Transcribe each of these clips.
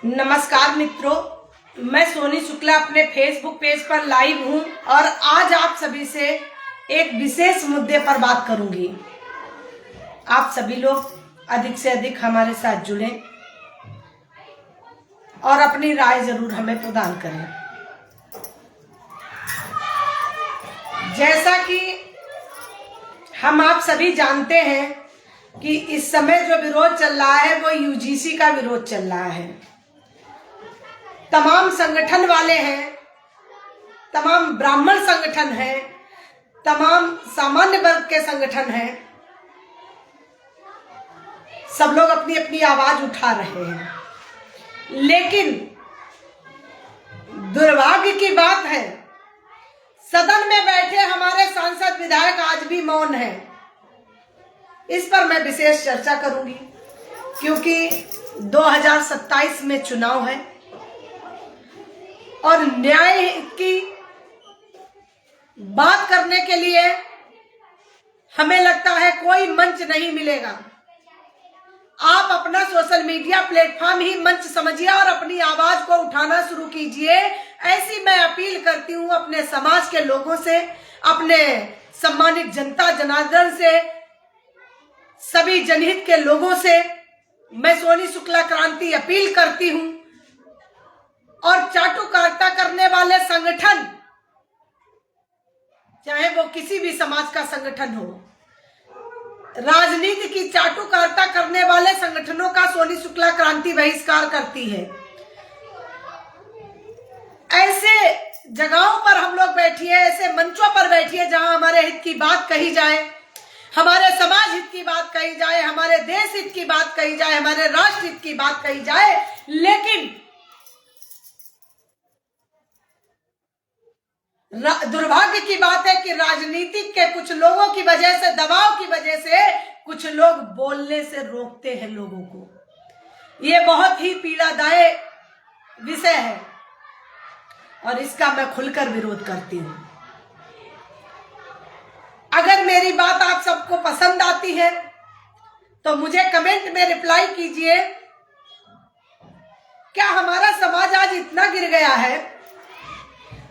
नमस्कार मित्रों, मैं सोनी शुक्ला अपने फेसबुक पेज पर लाइव हूं और आज आप सभी से एक विशेष मुद्दे पर बात करूंगी। आप सभी लोग अधिक से अधिक हमारे साथ जुड़ें और अपनी राय जरूर हमें प्रदान करें। जैसा कि हम आप सभी जानते हैं कि इस समय जो विरोध चल रहा है वो यूजीसी का विरोध चल रहा है। तमाम संगठन वाले हैं, तमाम ब्राह्मण संगठन हैं, तमाम सामान्य वर्ग के संगठन हैं, सब लोग अपनी अपनी आवाज उठा रहे हैं। लेकिन दुर्भाग्य की बात है, सदन में बैठे हमारे सांसद विधायक आज भी मौन हैं। इस पर मैं विशेष चर्चा करूंगी क्योंकि 2027 में चुनाव है और न्याय की बात करने के लिए हमें लगता है कोई मंच नहीं मिलेगा। आप अपना सोशल मीडिया प्लेटफॉर्म ही मंच समझिए और अपनी आवाज को उठाना शुरू कीजिए। ऐसी मैं अपील करती हूं अपने समाज के लोगों से, अपने सम्मानित जनता जनार्दन से, सभी जनहित के लोगों से मैं सोनी शुक्ला क्रांति अपील करती हूं। और चाटुकारिता करने वाले संगठन, चाहे वो किसी भी समाज का संगठन हो, राजनीति की चाटुकारिता करने वाले संगठनों का सोनी शुक्ला क्रांति बहिष्कार करती है। ऐसे जगहों पर हम लोग बैठिए, ऐसे मंचों पर बैठिए जहां हमारे हित की बात कही जाए, हमारे समाज हित की बात कही जाए, हमारे देश हित की बात कही जाए, हमारे राष्ट्र हित की बात कही जाए। लेकिन दुर्भाग्य की बात है कि राजनीतिक के कुछ लोगों की वजह से, दबाव की वजह से कुछ लोग बोलने से रोकते हैं लोगों को। ये बहुत ही पीड़ादायक विषय है और इसका मैं खुलकर विरोध करती हूं। अगर मेरी बात आप सबको पसंद आती है तो मुझे कमेंट में रिप्लाई कीजिए। क्या हमारा समाज आज इतना गिर गया है,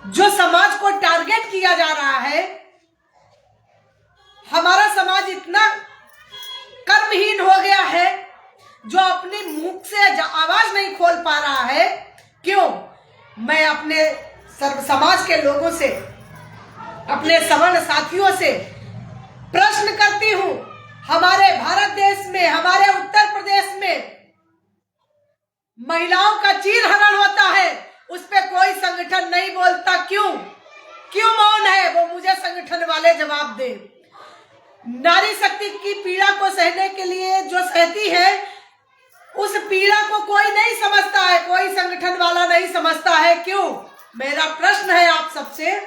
जो समाज को टारगेट किया जा रहा है, हमारा समाज इतना कर्महीन हो गया है जो अपने मुख से आवाज नहीं खोल पा रहा है? क्यों? मैं अपने समाज के लोगों से, अपने सवर्ण साथियों से प्रश्न करती हूं। हमारे भारत देश में, हमारे उत्तर प्रदेश में महिलाओं का चीरहरण होता है, उस पे कोई संगठन नहीं बोलता। क्यों मौन है? वो मुझे संगठन वाले जवाब दे। नारी शक्ति की पीड़ा को सहने के लिए जो सहती है, उस पीड़ा को कोई नहीं समझता है, कोई संगठन वाला नहीं समझता है। क्यों? मेरा प्रश्न है आप सबसे।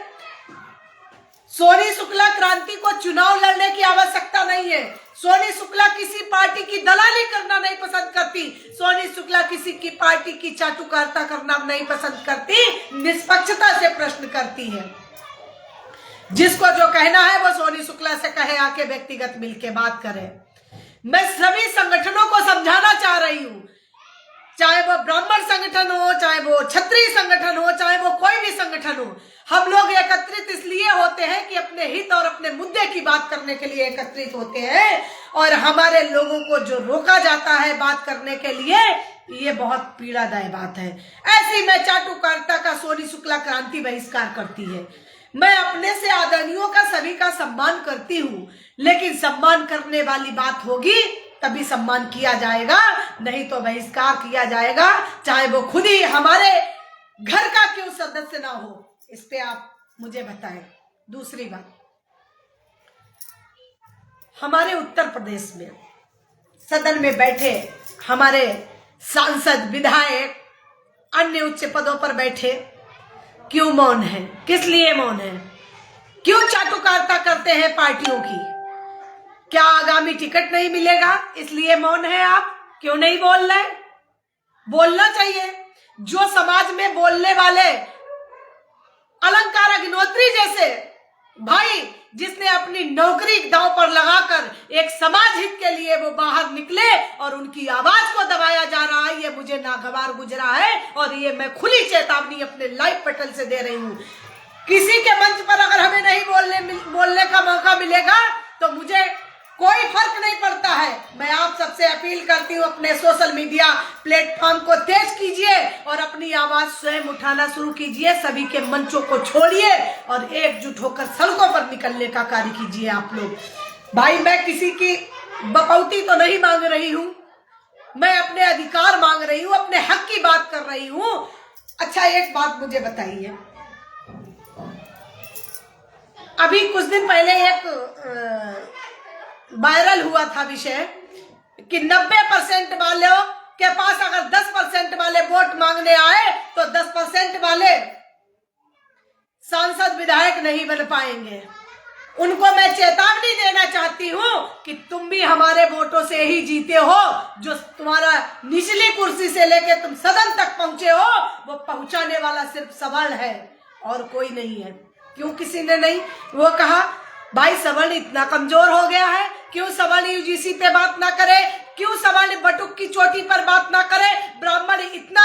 सोनी शुक्ला क्रांति को चुनाव लड़ने की आवश्यकता नहीं है। सोनी शुक्ला किसी पार्टी की दलाली करना नहीं पसंद करती। सोनी शुक्ला किसी की पार्टी की चाटुकारिता करना नहीं पसंद करती, निष्पक्षता से प्रश्न करती है। जिसको जो कहना है वो सोनी शुक्ला से कहे, आके व्यक्तिगत मिलके बात करे। मैं सभी संगठनों को समझाना चाह रही हूं, चाहे वो ब्राह्मण संगठन हो, चाहे वो क्षत्रिय संगठन हो, चाहे वो कोई भी संगठन हो। हम लोग एकत्रित इसलिए होते हैं कि अपने हित और अपने मुद्दे की बात करने के लिए एकत्रित होते हैं, और हमारे लोगों को जो रोका जाता है बात करने के लिए, ये बहुत पीड़ादायक बात है। ऐसी मैं चाटुकारिता का सोनी शुक्ला क्रांति बहिष्कार करती है। मैं अपने से आदरणीयों का, सभी का सम्मान करती हूँ, लेकिन सम्मान करने वाली बात होगी तभी सम्मान किया जाएगा, नहीं तो बहिष्कार किया जाएगा, चाहे वो खुद ही हमारे घर का क्यों सदस्य ना हो। इस पे आप मुझे बताएं। दूसरी बात, हमारे उत्तर प्रदेश में सदन में बैठे हमारे सांसद, विधायक, अन्य उच्च पदों पर बैठे क्यों मौन है? किस लिए मौन है? क्यों चाटुकारिता करते हैं पार्टियों की? क्या आगामी टिकट नहीं मिलेगा इसलिए मौन है आप? क्यों नहीं बोल रहे? बोलना चाहिए। जो समाज में बोलने वाले अलंकार अग्निहोत्री जैसे भाई, जिसने अपनी नौकरी दांव पर लगाकर एक समाज हित के लिए वो बाहर निकले और उनकी आवाज को दबाया जा रहा है, ये मुझे नागवार गुजरा है, और ये मैं खुली चेतावनी अपने लाइव पटल से दे रही हूँ। किसी के मंच पर अगर हमें नहीं बोलने का मौका मिलेगा तो मुझे कोई फर्क नहीं पड़ता है। मैं आप सबसे अपील करती हूँ, अपने सोशल मीडिया प्लेटफॉर्म को तेज कीजिए और अपनी आवाज स्वयं उठाना शुरू कीजिए। सभी के मंचों को छोड़िए और एकजुट होकर सड़कों पर निकलने का कार्य कीजिए आप लोग। भाई, मैं किसी की बपौती तो नहीं मांग रही हूँ, मैं अपने अधिकार मांग रही हूँ, अपने हक की बात कर रही हूँ। अच्छा, एक बात मुझे बताइए, अभी कुछ दिन पहले एक वायरल हुआ था विषय कि 90% वालों के पास अगर 10% वाले वोट मांगने आए तो 10% वाले सांसद विधायक नहीं बन पाएंगे। उनको मैं चेतावनी देना चाहती हूं कि तुम भी हमारे वोटों से ही जीते हो। जो तुम्हारा निचली कुर्सी से लेके तुम सदन तक पहुंचे हो, वो पहुंचाने वाला सिर्फ सवर्ण है और कोई नहीं है। क्यों किसी ने नहीं वो कहा, भाई सवर्ण इतना कमजोर हो गया है, क्यों सवर्ण यूजीसी पे बात ना करे, क्यों सवर्ण बटुक की चोटी पर बात ना करे। ब्राह्मण इतना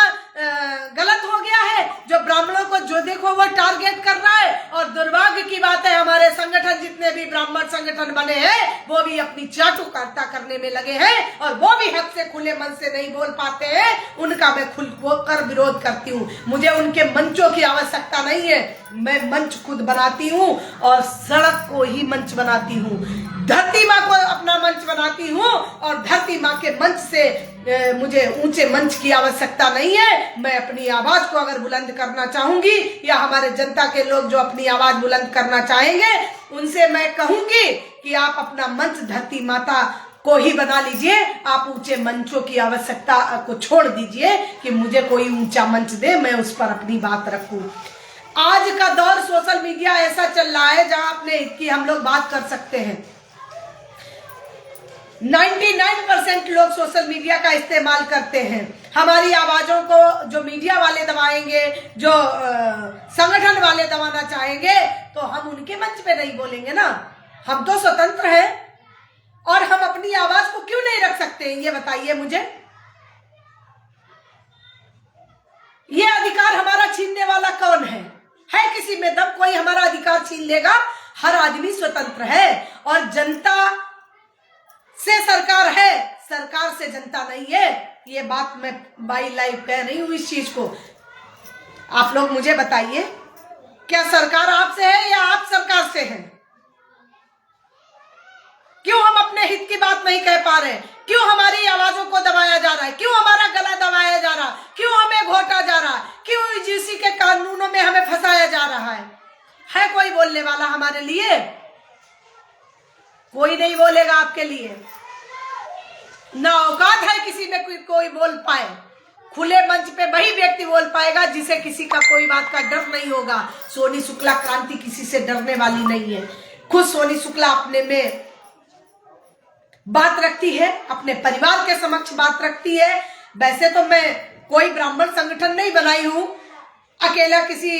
गलत हो गया है जो ब्राह्मणों को जो देखो वो टारगेट कर रहा है। और दुर्भाग्य की बात है, हमारे संगठन जितने भी ब्राह्मण संगठन बने हैं वो भी अपनी चाटुकारिता करने में लगे हैं और वो भी हक से खुले मन से नहीं बोल पाते हैं। उनका मैं खुल कर विरोध करती हूँ। मुझे उनके मंचों की आवश्यकता नहीं है, मैं मंच खुद बनाती हूँ और सड़क को ही मंच बनाती हूँ। धरती माँ को अपना मंच बनाती हूँ और धरती माँ के मंच से मुझे ऊंचे मंच की आवश्यकता नहीं है। मैं अपनी आवाज को अगर बुलंद करना चाहूंगी या हमारे जनता के लोग जो अपनी आवाज बुलंद करना चाहेंगे उनसे मैं कहूंगी कि आप अपना मंच धरती माता को ही बना लीजिए। आप ऊंचे मंचों की आवश्यकता को छोड़ दीजिए कि मुझे कोई ऊंचा मंच दे, मैं उस पर अपनी बात रखूं। आज का दौर सोशल मीडिया ऐसा चल रहा है जहां अपने हित की हम लोग बात कर सकते हैं। 99% लोग सोशल मीडिया का इस्तेमाल करते हैं। हमारी आवाजों को जो मीडिया वाले दबाएंगे, जो संगठन वाले दबाना चाहेंगे, तो हम उनके मंच पे नहीं बोलेंगे ना। हम तो स्वतंत्र हैं और हम अपनी आवाज को क्यों नहीं रख सकते, ये बताइए मुझे। ये अधिकार हमारा छीनने वाला कौन है किसी में दम कोई हमारा अधिकार छीन लेगा? हर आदमी स्वतंत्र है और जनता से सरकार है, सरकार से जनता नहीं है। ये बात मैं बाई लाइव कह रही हूं। इस चीज को आप लोग मुझे बताइए, क्या सरकार आपसे है या आप सरकार से हैं? क्यों हम अपने हित की बात नहीं कह पा रहे? क्यों हमारी आवाजों को दबाया जा रहा है? क्यों हमारा गला दबाया जा रहा है? क्यों हमें घोटा जा रहा है? क्यों यूजीसी के कानूनों में हमें फंसाया जा रहा है कोई बोलने वाला हमारे लिए? कोई नहीं बोलेगा आपके लिए। ना औकात है किसी में कोई बोल पाए। खुले मंच पे वही व्यक्ति बोल पाएगा जिसे किसी का कोई बात का डर नहीं होगा। सोनी शुक्ला क्रांति किसी से डरने वाली नहीं है। खुद सोनी शुक्ला अपने में बात रखती है, अपने परिवार के समक्ष बात रखती है। वैसे तो मैं कोई ब्राह्मण संगठन नहीं बनाई हूं, अकेला किसी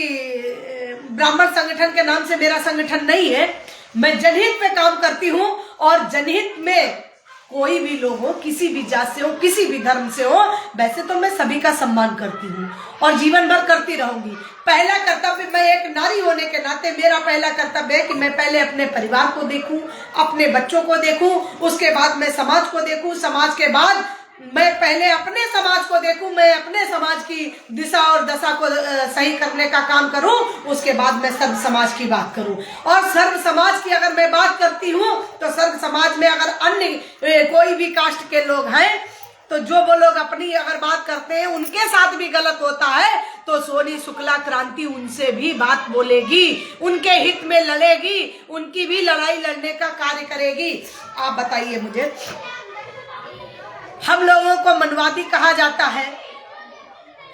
ब्राह्मण संगठन के नाम से मेरा संगठन नहीं है। मैं जनहित में काम करती हूं और जनहित में कोई भी लोग हो, किसी भी जात से हो, किसी भी धर्म से हो, वैसे तो मैं सभी का सम्मान करती हूँ और जीवन भर करती रहूंगी। पहला कर्तव्य, मैं एक नारी होने के नाते मेरा पहला कर्तव्य है कि मैं पहले अपने परिवार को देखूं, अपने बच्चों को देखूं, उसके बाद मैं समाज को देखूं, समाज के बाद मैं पहले अपने समाज को देखूं, मैं अपने समाज की दिशा और दशा को सही करने का काम करूं, उसके बाद मैं सर्व समाज की बात करूं। और सर्व समाज की अगर मैं बात करती हूं तो सर्व समाज में अगर अन्य कोई भी कास्ट के लोग हैं तो जो वो लोग अपनी अगर बात करते हैं उनके साथ भी गलत होता है तो सोनी शुक्ला क्रांति उनसे भी बात बोलेगी, उनके हित में लड़ेगी, उनकी भी लड़ाई लड़ने का कार्य करेगी। आप बताइए मुझे, हम लोगों को मनवादी कहा जाता है,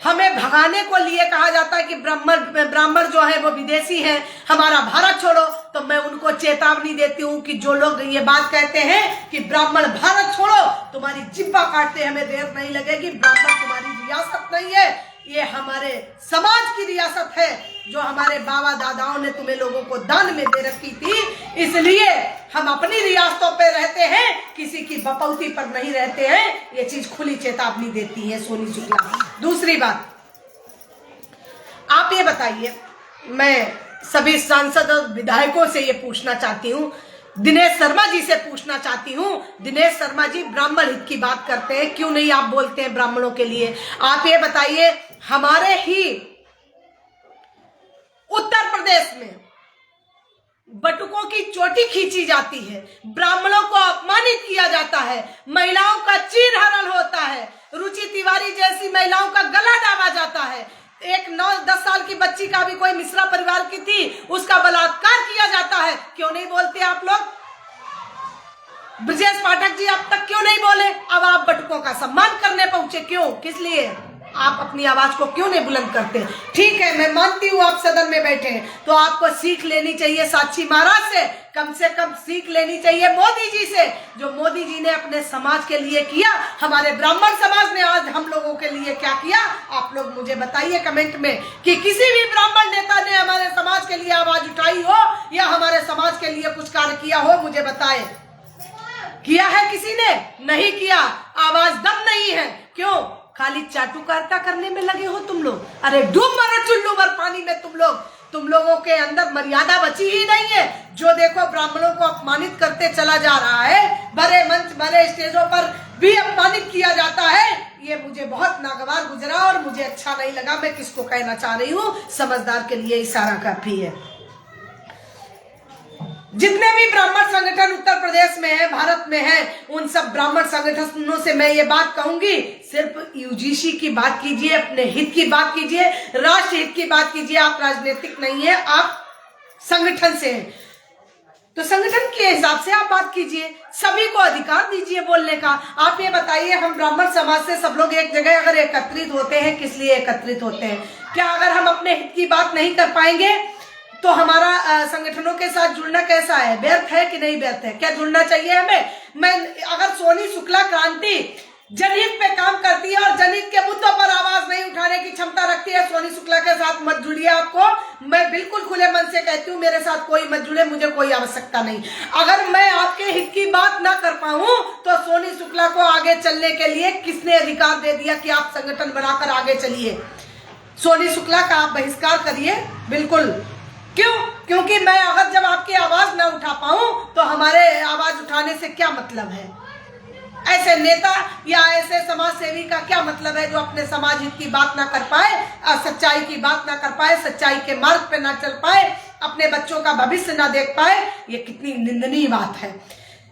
हमें भगाने को लिए कहा जाता है कि ब्राह्मण जो है वो विदेशी है, हमारा भारत छोड़ो। तो मैं उनको चेतावनी देती हूँ कि जो लोग ये बात कहते हैं कि ब्राह्मण भारत छोड़ो, तुम्हारी जिब्बा काटते हमें देर नहीं लगेगी। ब्राह्मण तुम्हारी रियासत नहीं है, ये हमारे समाज की रियासत है जो हमारे बाबा दादाओं ने तुम्हें लोगों को दान में दे रखी थी। इसलिए हम अपनी रियासतों पे रहते हैं, किसी की बपौती पर नहीं रहते हैं। ये चीज खुली चेतावनी देती है सोनी शुक्ला। दूसरी बात, आप ये बताइए, मैं सभी सांसद और विधायकों से ये पूछना चाहती हूँ, दिनेश शर्मा जी से पूछना चाहती हूँ। दिनेश शर्मा जी ब्राह्मण हित की बात करते हैं, क्यों नहीं आप बोलते हैं ब्राह्मणों के लिए? आप ये बताइए, हमारे ही उत्तर प्रदेश में बटुकों की चोटी खींची जाती है, ब्राह्मणों को अपमानित किया जाता है, महिलाओं का चीरहरण होता है, रुचि तिवारी जैसी महिलाओं का गला दाबा जाता है, एक 9-10 साल की बच्ची का भी कोई मिश्रा परिवार की थी, उसका बलात्कार किया जाता है। क्यों नहीं बोलते आप लोग? ब्रजेश पाठक जी अब तक क्यों नहीं बोले? अब आप बटुकों का सम्मान करने पहुंचे, क्यों? किस लिए? आप अपनी आवाज को क्यों नहीं बुलंद करते? ठीक है, मैं मानती हूँ आप सदन में बैठे हैं, तो आपको सीख लेनी चाहिए साक्षी महाराज से कम सीख लेनी चाहिए मोदी जी से, जो मोदी जी ने अपने समाज के लिए किया। हमारे ब्राह्मण समाज ने आज हम लोगों के लिए क्या किया? आप लोग मुझे बताइए कमेंट में कि किसी भी ब्राह्मण नेता ने हमारे समाज के लिए आवाज उठाई हो या हमारे समाज के लिए कुछ कार्य किया हो, मुझे बताए। किया है किसी ने? नहीं किया। आवाज दम नहीं है। क्यों? खाली चाटुकारिता करने में लगे हो तुम लोग। अरे डूब मरो चुल्लू भर पानी में तुम लोगों के अंदर मर्यादा बची ही नहीं है। जो देखो ब्राह्मणों को अपमानित करते चला जा रहा है, बड़े मंच बड़े स्टेजों पर भी अपमानित किया जाता है। ये मुझे बहुत नागवार गुजरा और मुझे अच्छा नहीं लगा। मैं किसको कहना चाह रही हूँ, समझदार के लिए इशारा काफी है। जितने भी ब्राह्मण संगठन उत्तर प्रदेश में है, भारत में है, उन सब ब्राह्मण संगठनों से मैं ये बात कहूंगी, सिर्फ यूजीसी की बात कीजिए, अपने हित की बात कीजिए, राष्ट्र हित की बात कीजिए। आप राजनीतिक नहीं है, आप संगठन से हैं, तो संगठन के हिसाब से आप बात कीजिए, सभी को अधिकार दीजिए बोलने का। आप ये बताइए, हम ब्राह्मण समाज से सब लोग एक जगह अगर एकत्रित होते हैं, किस लिए एकत्रित होते हैं? क्या अगर हम अपने हित की बात नहीं कर पाएंगे तो हमारा संगठनों के साथ जुड़ना कैसा है? व्यर्थ है कि नहीं व्यर्थ है? क्या जुड़ना चाहिए हमें? मैं अगर सोनी शुक्ला क्रांति जनहित पे काम करती है और जनहित के मुद्दों पर आवाज नहीं उठाने की क्षमता रखती है, सोनी शुक्ला के साथ मत जुड़िए। आपको मैं बिल्कुल खुले मन से कहती हूँ, मेरे साथ कोई मत जुड़े, मुझे कोई आवश्यकता नहीं। अगर मैं आपके हित की बात ना कर पाऊं तो सोनी शुक्ला को आगे चलने के लिए किसने अधिकार दे दिया कि आप संगठन बनाकर आगे चलिए? सोनी शुक्ला का आप बहिष्कार करिए, बिल्कुल। क्यों? क्योंकि मैं अगर जब आपकी आवाज ना उठा पाऊं तो हमारे आवाज उठाने से क्या मतलब है? ऐसे नेता या ऐसे समाज सेवी का क्या मतलब है जो अपने समाज हित की बात ना कर पाए, सच्चाई की बात ना कर पाए, सच्चाई के मार्ग पे ना चल पाए, अपने बच्चों का भविष्य ना देख पाए? ये कितनी निंदनीय बात है।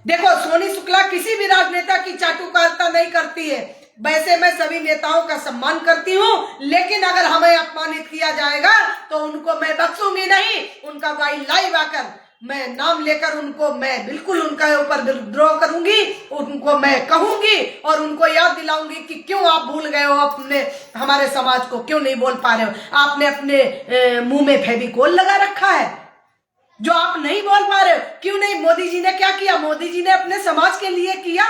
देखो, सोनी शुक्ला किसी भी राजनेता की चाटुकारिता नहीं करती है। वैसे मैं सभी नेताओं का सम्मान करती हूँ, लेकिन अगर हमें अपमानित किया जाएगा तो उनको मैं बख्शूंगी नहीं। उनका वाइल्ड लाइव आकर मैं नाम लेकर उनको मैं बिल्कुल उनका ऊपर विद्रोह करूंगी, उनको मैं कहूंगी और उनको याद दिलाऊंगी कि क्यों आप भूल गए हो अपने हमारे समाज को, क्यों नहीं बोल पा रहे हो? आपने अपने मुंह में फेविकोल लगा रखा है जो आप नहीं बोल पा रहे हो। क्यों नहीं? मोदी जी ने क्या किया? मोदी जी ने अपने समाज के लिए किया,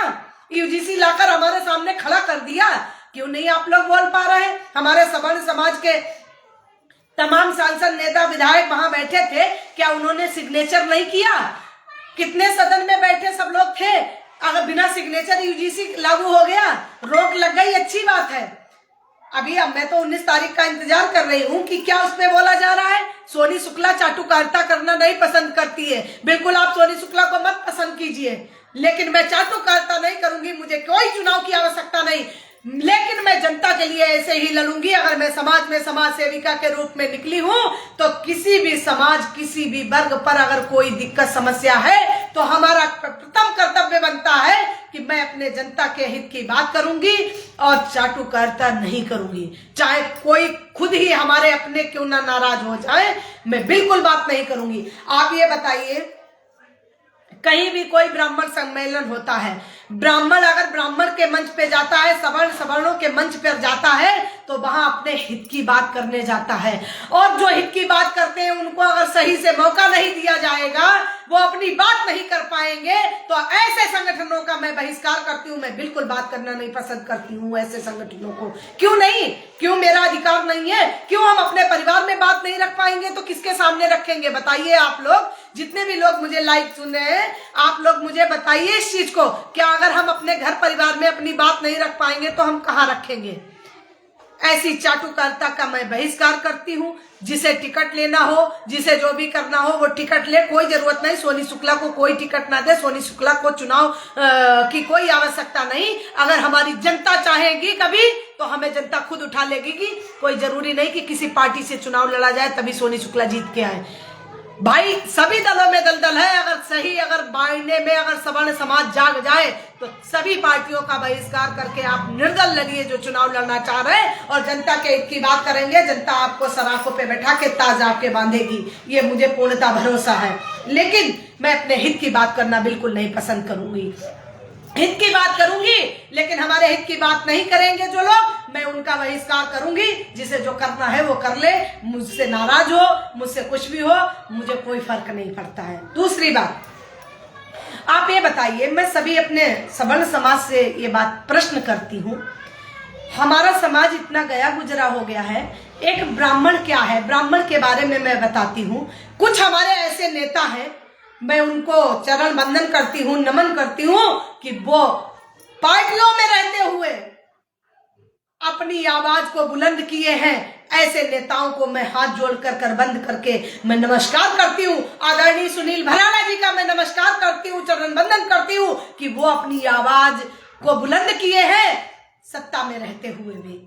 यूजीसी लाकर हमारे सामने खड़ा कर दिया। क्यों नहीं आप लोग बोल पा रहे हैं? हमारे सवर्ण समाज के तमाम सांसद नेता विधायक वहां बैठे थे, क्या उन्होंने सिग्नेचर नहीं किया? कितने सदन में बैठे सब लोग थे? अगर बिना सिग्नेचर यूजीसी लागू हो गया, रोक लग गई, अच्छी बात है। अभी अब मैं तो 19 तारीख का इंतजार कर रही हूँ कि क्या उस पे बोला जा रहा है। सोनी शुक्ला चाटुकारिता करना नहीं पसंद करती है, बिल्कुल आप सोनी शुक्ला को मत पसंद कीजिए, लेकिन मैं चाटुकारिता नहीं करूंगी। मुझे कोई चुनाव की आवश्यकता नहीं, लेकिन मैं जनता के लिए ऐसे ही लड़ूंगी। अगर मैं समाज में समाज सेविका के रूप में निकली हूं तो किसी भी समाज, किसी भी वर्ग पर अगर कोई दिक्कत समस्या है तो हमारा प्रथम कर्तव्य बनता है कि मैं अपने जनता के हित की बात करूंगी और चाटुकारिता नहीं करूंगी। चाहे कोई खुद ही हमारे अपने क्यों ना नाराज हो जाए, मैं बिल्कुल बात नहीं करूंगी। आप ये बताइए, कहीं भी कोई ब्राह्मण सम्मेलन होता है, ब्राह्मण अगर ब्राह्मण के मंच पे जाता है, सवर्ण सवर्णों के मंच पर जाता है, तो तो वहां अपने हित की बात करने जाता है। और जो हित की बात करते हैं उनको अगर सही से मौका नहीं दिया जाएगा, वो अपनी बात नहीं कर पाएंगे, तो ऐसे संगठनों का मैं बहिष्कार करती हूं। मैं बिल्कुल बात करना नहीं पसंद करती हूं ऐसे संगठनों को। क्यों नहीं? क्यों मेरा अधिकार नहीं है? क्यों हम अपने परिवार में बात नहीं रख पाएंगे तो किसके सामने रखेंगे? बताइए आप लोग, जितने भी लोग मुझे लाइव सुन रहे हैं, आप लोग मुझे बताइए इस चीज को, क्या अगर हम अपने घर परिवार में अपनी बात नहीं रख पाएंगे तो हम कहां रखेंगे? ऐसी चाटुकारिता का मैं बहिष्कार करती हूं। जिसे टिकट लेना हो, जिसे जो भी करना हो वो टिकट ले, कोई जरूरत नहीं सोनी शुक्ला को कोई टिकट ना दे। सोनी शुक्ला को चुनाव की कोई आवश्यकता नहीं। अगर हमारी जनता चाहेगी कभी तो हमें जनता खुद उठा लेगी। कि कोई जरूरी नहीं कि किसी पार्टी से चुनाव लड़ा जाए तभी सोनी शुक्ला जीत के आए। भाई सभी दलों में दलदल है। अगर सही, अगर मायने में अगर सवर्ण समाज जाग जाए तो सभी पार्टियों का बहिष्कार करके आप निर्दल लड़िए जो चुनाव लड़ना चाह रहे हैं, और जनता के हित की बात करेंगे। जनता आपको सराखों पे बैठा के ताज आपके बांधेगी, ये मुझे पूर्णतः भरोसा है। लेकिन मैं अपने हित की बात करना बिल्कुल नहीं पसंद करूंगी। हित की बात करूंगी, लेकिन हमारे हित की बात नहीं करेंगे जो लोग, मैं उनका बहिष्कार करूंगी। जिसे जो करना है वो कर ले, मुझसे नाराज हो, मुझसे कुछ भी हो, मुझे कोई फर्क नहीं पड़ता है। दूसरी बात, आप ये बताइए, मैं सभी अपने सवर्ण समाज से ये बात प्रश्न करती हूँ, हमारा समाज इतना गया गुजरा हो गया है। एक ब्राह्मण क्या है, ब्राह्मण के बारे में मैं बताती हूँ। कुछ हमारे ऐसे नेता हैं, मैं उनको चरण वंदन करती हूँ, नमन करती हूँ कि वो पार्टियों में रहते हुए अपनी आवाज को बुलंद किए हैं। ऐसे नेताओं को मैं हाथ जोड़कर करबंद करके मैं नमस्कार करती हूँ। आदरणीय सुनील भराला जी का मैं नमस्कार करती हूँ, चरण वंदन करती हूँ कि वो अपनी आवाज को बुलंद किए हैं सत्ता में रहते हुए भी।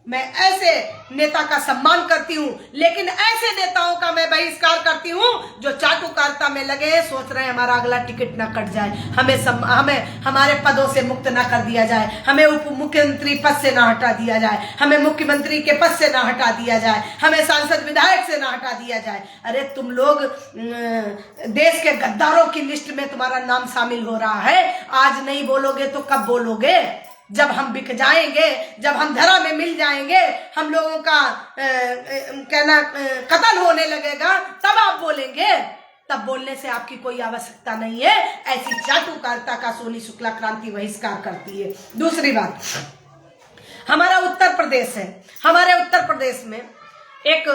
मैं ऐसे नेता का सम्मान करती हूँ, लेकिन ऐसे नेताओं का मैं बहिष्कार करती हूँ जो चाटुकारिता में लगे, सोच रहे हैं हमारा अगला टिकट ना कट जाए, हमें हमारे पदों से मुक्त ना कर दिया जाए, हमें उप मुख्यमंत्री पद से ना हटा दिया जाए, हमें मुख्यमंत्री के पद से ना हटा दिया जाए, हमें सांसद विधायक से ना हटा दिया जाए। अरे तुम लोग देश के गद्दारों की लिस्ट में तुम्हारा नाम शामिल हो रहा है। आज नहीं बोलोगे तो कब बोलोगे? जब हम बिक जाएंगे, जब हम धरा में मिल जाएंगे, हम लोगों का कहना कत्ल होने लगेगा, तब आप बोलेंगे। तब बोलने से आपकी कोई आवश्यकता नहीं है। ऐसी चाटुकारिता का सोनी शुक्ला क्रांति बहिष्कार करती है। दूसरी बात, हमारा उत्तर प्रदेश है। हमारे उत्तर प्रदेश में एक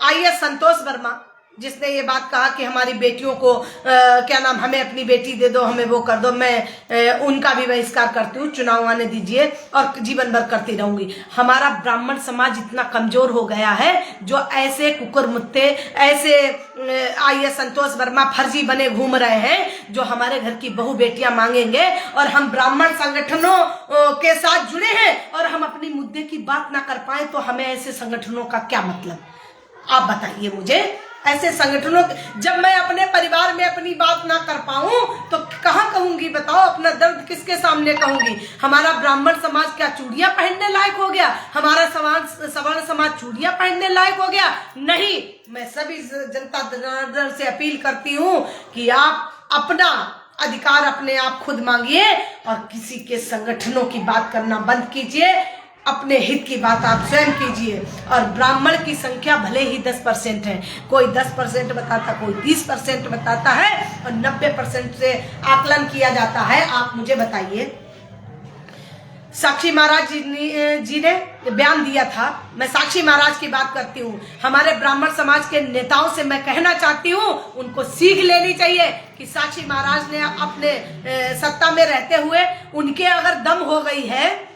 IAS संतोष वर्मा, जिसने ये बात कहा कि हमारी बेटियों को क्या नाम, हमें अपनी बेटी दे दो, हमें वो कर दो, मैं उनका भी बहिष्कार करती हूँ। चुनाव आने दीजिए और जीवन भर करती रहूंगी। हमारा ब्राह्मण समाज इतना कमजोर हो गया है, जो ऐसे कुकुर मुत्ते, ऐसे IAS संतोष वर्मा फर्जी बने घूम रहे हैं, जो हमारे घर की बहू बेटियां मांगेंगे, और हम ब्राह्मण संगठनों के साथ जुड़े हैं और हम अपनी मुद्दे की बात ना कर पाए, तो हमें ऐसे संगठनों का क्या मतलब? आप बताइए मुझे। ऐसे संगठनों, जब मैं अपने परिवार में अपनी बात ना कर पाऊं तो कहां कहूंगी? बताओ, अपना दर्द किसके सामने कहूंगी? हमारा ब्राह्मण समाज क्या चूड़ियां पहनने लायक हो गया? हमारा सवर्ण समाज चूड़ियां पहनने लायक हो गया? नहीं। मैं सभी जनता दल से अपील करती हूं कि आप अपना अधिकार अपने आप खुद मांगिए और किसी के संगठनों की बात करना बंद कीजिए। अपने हित की बात आप स्वयं कीजिए। और ब्राह्मण की संख्या भले ही 10% है, कोई 10% बताता, कोई 30% बताता है, और 90% से आकलन किया जाता है। आप मुझे बताइए, साक्षी महाराज जी ने बयान दिया था, मैं साक्षी महाराज की बात करती हूँ। हमारे ब्राह्मण समाज के नेताओं से मैं कहना चाहती हूँ, उनको सीख लेनी चाहिए कि साक्षी महाराज ने अपने सत्ता में रहते हुए उनके अगर दम हो गई है,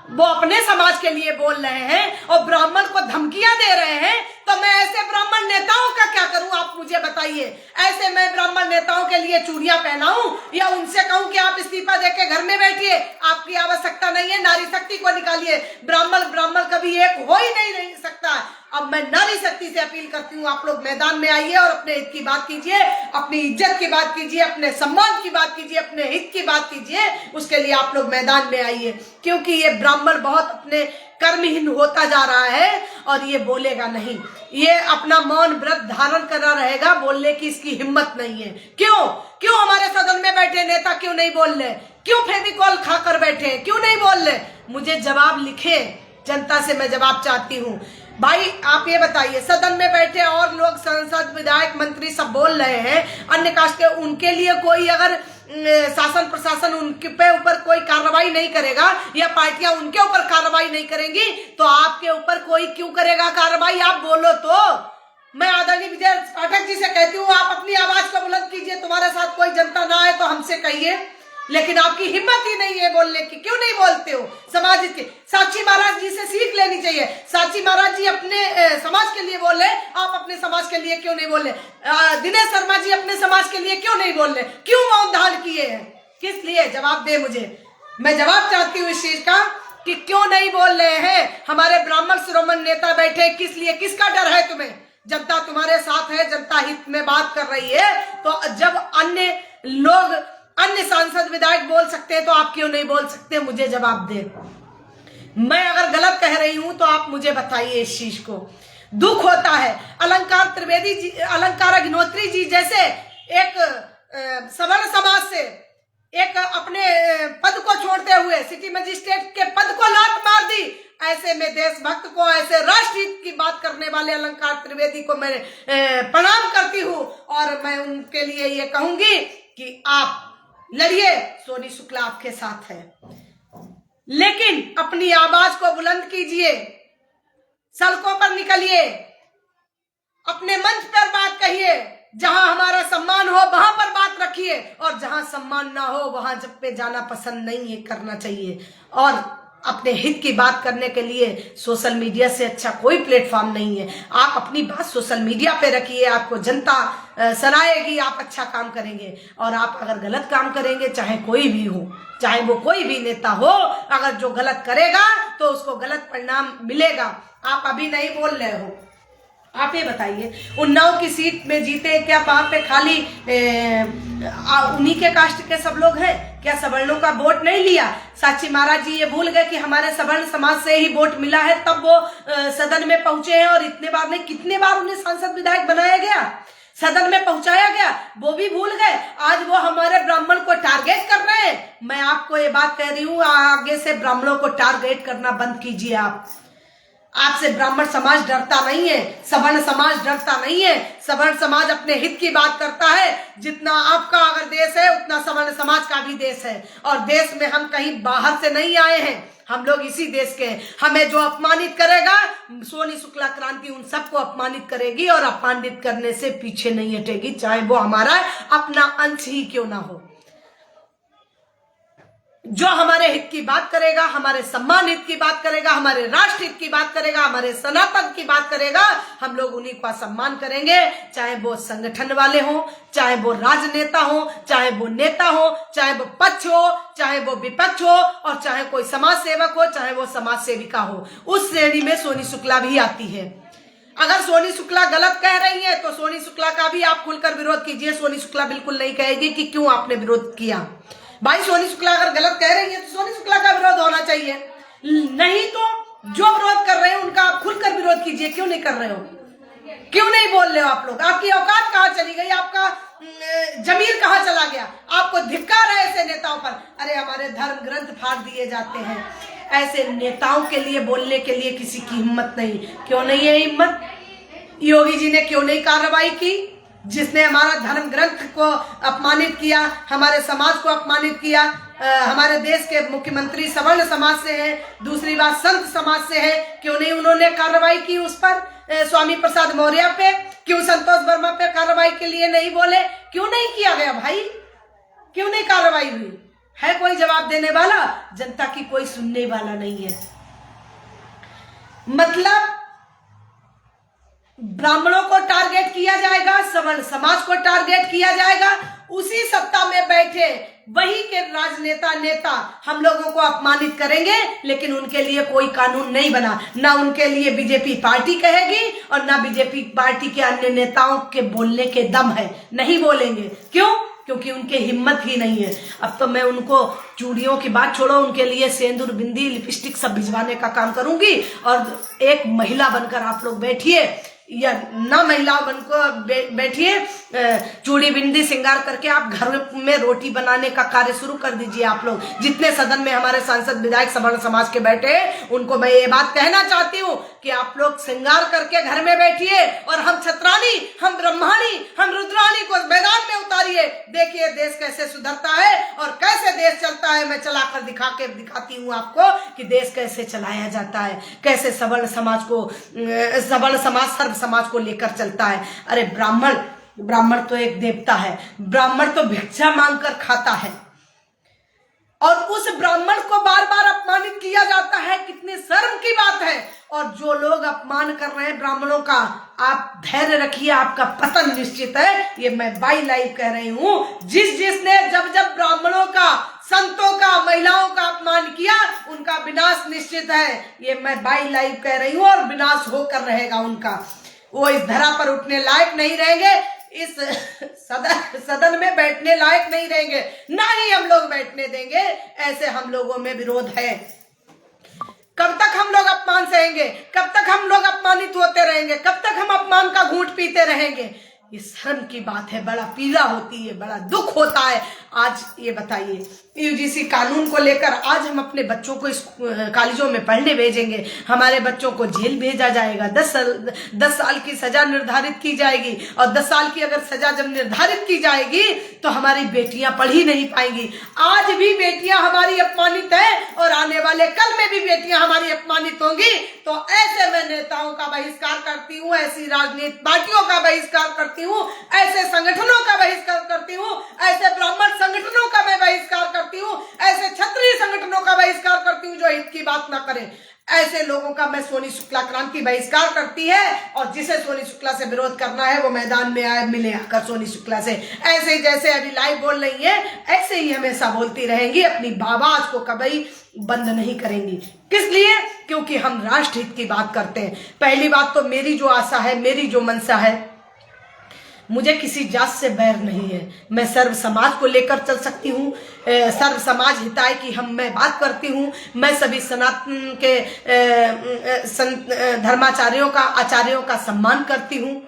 वो अपने समाज के लिए बोल रहे हैं और ब्राह्मण को धमकियां दे रहे हैं, तो मैं ऐसे ब्राह्मण नेताओं का क्या करूं? आप मुझे बताइए। ऐसे मैं ब्राह्मण नेताओं के लिए चूड़ियां पहनाऊं या उनसे कहूं कि आप इस्तीफा देके घर में बैठिए, आपकी आवश्यकता नहीं है, नारी शक्ति को निकालिए। ब्राह्मण कभी एक हो ही नहीं सकता। अब मैं नारी शक्ति से अपील करती हूँ, आप लोग मैदान में आइए और अपने हित की बात कीजिए, अपनी इज्जत की बात कीजिए, अपने सम्मान की बात कीजिए, अपने हित की बात कीजिए। उसके लिए आप लोग मैदान में आइए, क्योंकि ये ब्राह्मण बहुत अपने कर्महीन होता जा रहा है और ये बोलेगा नहीं। ये अपना मौन व्रत धारण करा रहेगा, बोलने की इसकी हिम्मत नहीं है। क्यों हमारे सदन में बैठे नेता क्यों नहीं बोल रहे? क्यों फेविकॉल खाकर बैठे? क्यों नहीं बोल रहे? मुझे जवाब लिखे, जनता से मैं जवाब चाहती हूँ। भाई आप ये बताइए, सदन में बैठे और लोग, सांसद, विधायक, मंत्री सब बोल रहे हैं अन्य कास्ट के, उनके लिए कोई अगर शासन प्रशासन उनके पे ऊपर कोई कार्रवाई नहीं करेगा या पार्टियां उनके ऊपर कार्रवाई नहीं करेंगी तो आपके ऊपर कोई क्यों करेगा कार्रवाई? आप बोलो तो। मैं आदरणीय विजय पाठक जी से कहती हूँ, आप अपनी आवाज को बुलंद कीजिए, तुम्हारे साथ कोई जनता ना आए तो हमसे कहिए, लेकिन आपकी हिम्मत ही नहीं है बोलने की। क्यों नहीं बोलते हो? समाज के साक्षी महाराज जी से सीख लेनी चाहिए। साक्षी महाराज जी अपने समाज के लिए बोल रहे, आप अपने समाज के लिए क्यों नहीं बोल रहे? दिनेश शर्मा जी अपने समाज के लिए क्यों नहीं बोल रहे? क्यों मौन धारण किए हैं? किस लिए? जवाब दे मुझे। मैं जवाब चाहती हूँ इस चीज का कि क्यों नहीं बोल रहे हैं? हमारे ब्राह्मण शिरोमणि नेता बैठे, किस लिए? किसका डर है तुम्हें? जनता तुम्हारे साथ है, जनता हित में बात कर रही है, तो जब अन्य लोग, अन्य सांसद, विधायक बोल सकते हैं तो आप क्यों नहीं बोल सकते? मुझे जवाब दे। मैं अगर गलत कह रही हूं तो आप मुझे बताइए इस चीज को। दुख होता है, अलंकार त्रिवेदी जी, अलंकार अग्निहोत्री जी जैसे एक सवर्ण समाज से एक अपने पद को छोड़ते हुए सिटी मजिस्ट्रेट के पद को लात मार दी। ऐसे में देशभक्त को, ऐसे राष्ट्रहित की बात करने वाले अलंकार त्रिवेदी को मैं प्रणाम करती हूँ और मैं उनके लिए ये कहूंगी कि आप लड़िए, सोनी शुक्ला आपके साथ है, लेकिन अपनी आवाज को बुलंद कीजिए, सड़कों पर निकलिए, अपने मंच पर बात कहिए, जहां हमारा सम्मान हो वहां पर बात रखिए, और जहां सम्मान ना हो वहां जब पे जाना पसंद नहीं है, करना चाहिए। और अपने हित की बात करने के लिए सोशल मीडिया से अच्छा कोई प्लेटफॉर्म नहीं है। आप अपनी बात सोशल मीडिया पे रखिए, आपको जनता सराहेगी, आप अच्छा काम करेंगे। और आप अगर गलत काम करेंगे, चाहे कोई भी हो, चाहे वो कोई भी नेता हो, अगर जो गलत करेगा तो उसको गलत परिणाम मिलेगा। आप अभी नहीं बोल रहे हो, आप ये बताइए, उन्नाव की सीट में जीते, क्या वहां पे खाली उन्हीं के कास्ट के सब लोग हैं? क्या सवर्णों का वोट नहीं लिया? साक्षी महाराज जी ये भूल गए कि हमारे सवर्ण समाज से ही वोट मिला है, तब वो सदन में पहुंचे हैं, और इतने बार नहीं, कितने बार उन्हें सांसद विधायक बनाया गया, सदन में पहुंचाया गया, वो भी भूल गए। आज वो हमारे ब्राह्मण को टारगेट कर रहे हैं। मैं आपको ये बात कह रही हूँ, आगे से ब्राह्मणों को टारगेट करना बंद कीजिए। आपसे ब्राह्मण समाज डरता नहीं है, सवर्ण समाज डरता नहीं है। सवर्ण समाज अपने हित की बात करता है। जितना आपका अगर देश है उतना सवर्ण समाज का भी देश है, और देश में हम कहीं बाहर से नहीं आए हैं, हम लोग इसी देश के हैं। हमें जो अपमानित करेगा, सोनी शुक्ला क्रांति उन सबको अपमानित करेगी, और अपमानित करने से पीछे नहीं हटेगी, चाहे वो हमारा अपना अंश ही क्यों ना हो। जो हमारे हित की बात करेगा, हमारे सम्मान हित की बात करेगा, हमारे राष्ट्र हित की बात करेगा, हमारे सनातन की बात करेगा, हम लोग उन्हीं का सम्मान करेंगे। चाहे वो संगठन वाले हों, चाहे वो राजनेता हो, चाहे वो नेता हो, चाहे वो पक्ष हो, चाहे वो विपक्ष हो, और चाहे कोई समाज सेवक हो, चाहे वो समाज सेविका हो। उस श्रेणी में सोनी शुक्ला भी आती है। अगर सोनी शुक्ला गलत कह रही है तो सोनी शुक्ला का भी आप खुलकर विरोध कीजिए। सोनी शुक्ला बिल्कुल नहीं कहेगी कि क्यों आपने विरोध किया। भाई सोनी शुक्ला अगर गलत कह रही है तो सोनी शुक्ला का विरोध होना चाहिए, नहीं तो जो विरोध कर रहे हैं उनका आप खुलकर विरोध कीजिए। क्यों नहीं कर रहे हो? क्यों नहीं बोल रहे हो आप लोग? आपकी औकात कहाँ चली गई? आपका जमीर कहाँ चला गया? आपको धिक्कार है ऐसे नेताओं पर। अरे हमारे धर्म ग्रंथ फाड़ दिए जाते हैं, ऐसे नेताओं के लिए बोलने के लिए किसी की हिम्मत नहीं। क्यों नहीं है हिम्मत? योगी जी ने क्यों नहीं कार्रवाई की? जिसने हमारा धर्म ग्रंथ को अपमानित किया, हमारे समाज को अपमानित किया। हमारे देश के मुख्यमंत्री सवर्ण समाज से हैं, दूसरी बात संत समाज से है। क्यों नहीं उन्होंने कार्रवाई की उस पर? स्वामी प्रसाद मौर्य पे, क्यों संतोष वर्मा पे कार्रवाई के लिए नहीं बोले? क्यों नहीं किया गया भाई? क्यों नहीं कार्रवाई हुई? है कोई जवाब देने वाला? जनता की कोई सुनने वाला नहीं है। मतलब ब्राह्मणों को टारगेट किया जाएगा, सवर्ण समाज को टारगेट किया जाएगा, उसी सत्ता में बैठे वही के राजनेता नेता हम लोगों को अपमानित करेंगे, लेकिन उनके लिए कोई कानून नहीं बना। ना उनके लिए बीजेपी पार्टी कहेगी और ना बीजेपी पार्टी के अन्य नेताओं के बोलने के दम है। नहीं बोलेंगे। क्यों? क्योंकि उनके हिम्मत ही नहीं है। अब तो मैं उनको चूड़ियों की बात छोड़ो, उनके लिए सेंदूर, बिंदी, लिपस्टिक सब भिजवाने का काम करूंगी। और एक महिला बनकर आप लोग बैठिए, या ना महिलाओं बन को बैठिए, चूड़ी बिंदी श्रृंगार करके आप घर में रोटी बनाने का कार्य शुरू कर दीजिए। आप लोग जितने सदन में हमारे सांसद विधायक सवर्ण समाज के बैठे उनको मैं ये बात कहना चाहती हूँ कि आप लोग श्रृंगार करके घर में बैठिए और हम छत्राणी, हम ब्रह्माणी, हम रुद्राणी को मैदान में उतारिए। देखिए देश कैसे सुधरता है और कैसे देश चलता है। मैं चलाकर दिखाती हूँ आपको कि देश कैसे चलाया जाता है, कैसे सवर्ण समाज सर्व समाज को लेकर चलता है। अरे ब्राह्मण तो एक देवता है, ब्राह्मण तो भिक्षा मांगकर खाता है और उस ब्राह्मण को बार बार अपमानित किया जाता है। कितनी शर्म की बात है। और जो लोग अपमान कर रहे हैं ब्राह्मणों का, आप धैर्य रखिए, आपका पतन निश्चित है। ये मैं बाई लाइव कह रही हूं। जिसने जब ब्राह्मणों का, संतों का, महिलाओं का अपमान किया उनका विनाश निश्चित है। ये मैं बाई लाइव कह रही हूं और विनाश होकर रहेगा उनका। वो इस धरा पर उठने लायक नहीं रहेंगे, इस सदन में बैठने लायक नहीं रहेंगे, ना ही हम लोग बैठने देंगे। ऐसे हम लोगों में विरोध है। कब तक हम लोग अपमान सहेंगे? कब तक हम लोग अपमानित होते रहेंगे? कब तक हम अपमान का घूंट पीते रहेंगे? ये शर्म की बात है, बड़ा पीड़ा होती है, बड़ा दुख होता है। आज ये बताइए, यूजीसी कानून को लेकर आज हम अपने बच्चों को इस कॉलेजों में पढ़ने भेजेंगे, हमारे बच्चों को जेल भेजा जाएगा, 10 साल की सजा निर्धारित की जाएगी। और 10 साल की अगर सजा जब निर्धारित की जाएगी तो हमारी बेटियां पढ़ ही नहीं पाएंगी। आज भी बेटियां हमारी अपमानित हैं और आने वाले कल में भी बेटियां हमारी अपमानित होंगी। तो ऐसे मैं नेताओं का बहिष्कार करती हूँ, ऐसी राजनीतिक पार्टियों का बहिष्कार करती हूँ, ऐसे संगठनों का बहिष्कार करती हूँ, ऐसे ब्राह्मण संगठनों का मैं बहिष्कार करती हूँ, ऐसे क्षत्रिय संगठनों का बहिष्कार करती हूँ जो हित की बात ना करें। ऐसे लोगों का मैं सोनी शुक्ला क्रांति बहिष्कार करती है। और जिसे सोनी शुक्ला से विरोध करना है वो मैदान में आए, मिले आकर सोनी शुक्ला से। ऐसे जैसे अभी लाइव बोल रही है ऐसे ही हमेशा बोलती रहेंगी, अपनी आवाज को कभी बंद नहीं करेंगी। किस लिए? क्योंकि हम राष्ट्रहित की बात करते हैं। पहली बात तो मेरी जो आशा है, मेरी जो मनसा है, मुझे किसी जात से बैर नहीं है। मैं सर्व समाज को लेकर चल सकती हूँ, सर्व समाज हिताय की मैं बात करती हूँ। मैं सभी सनातन के धर्माचार्यों का, आचार्यों का सम्मान करती हूँ।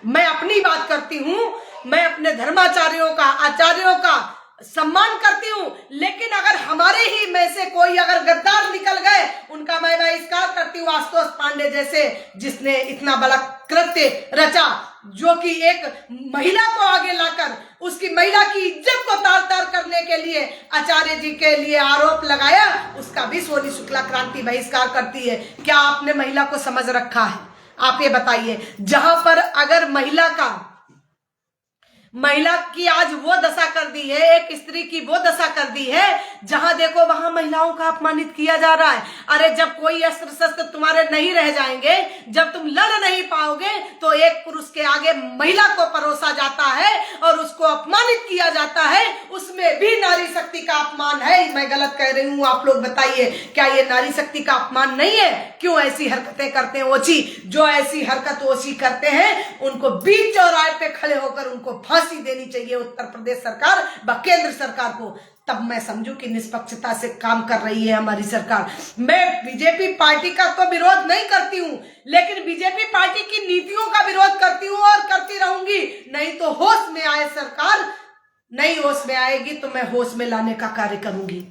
मैं अपनी बात करती हूँ, मैं अपने धर्माचार्यों का, आचार्यों का सम्मान करती हूँ। लेकिन अगर हमारे ही में से कोई अगर गद्दार निकल गए उनका मैं बहिष्कार करती हूँ। आशुतोष पांडे जैसे, जिसने इतना बड़ा कृत्य रचा, जो कि एक महिला को आगे लाकर उसकी महिला की इज्जत को तार तार करने के लिए आचार्य जी के लिए आरोप लगाया, उसका भी सोनी शुक्ला क्रांति बहिष्कार करती है। क्या आपने महिला को समझ रखा है? आप ये बताइए। जहां पर अगर महिला की आज वो दशा कर दी है, एक स्त्री की वो दशा कर दी है, जहां देखो वहां महिलाओं का अपमानित किया जा रहा है। अरे जब कोई अस्त्र शस्त्र तुम्हारे नहीं रह जाएंगे, जब तुम लड़ नहीं पाओगे, तो एक पुरुष के आगे महिला को परोसा जाता है और उसको अपमानित किया जाता है। उसमें भी नारी शक्ति का अपमान है। मैं गलत कह रही हूं? आप लोग बताइए, क्या ये नारी शक्ति का अपमान नहीं है? क्यों ऐसी हरकतें करते हैं ओछी? जो ऐसी हरकत ओछी करते हैं उनको बीच चौराहे पे खड़े होकर उनको फांसी देनी चाहिए उत्तर प्रदेश सरकार व केंद्र सरकार को। तब मैं समझू कि निष्पक्षता से काम कर रही है हमारी सरकार। मैं बीजेपी पार्टी का तो विरोध नहीं करती हूं, लेकिन बीजेपी पार्टी की नीतियों का विरोध करती हूं और करती रहूंगी। नहीं तो होश में आए सरकार, नहीं होश में आएगी तो मैं होश में लाने का कार्य करूंगी।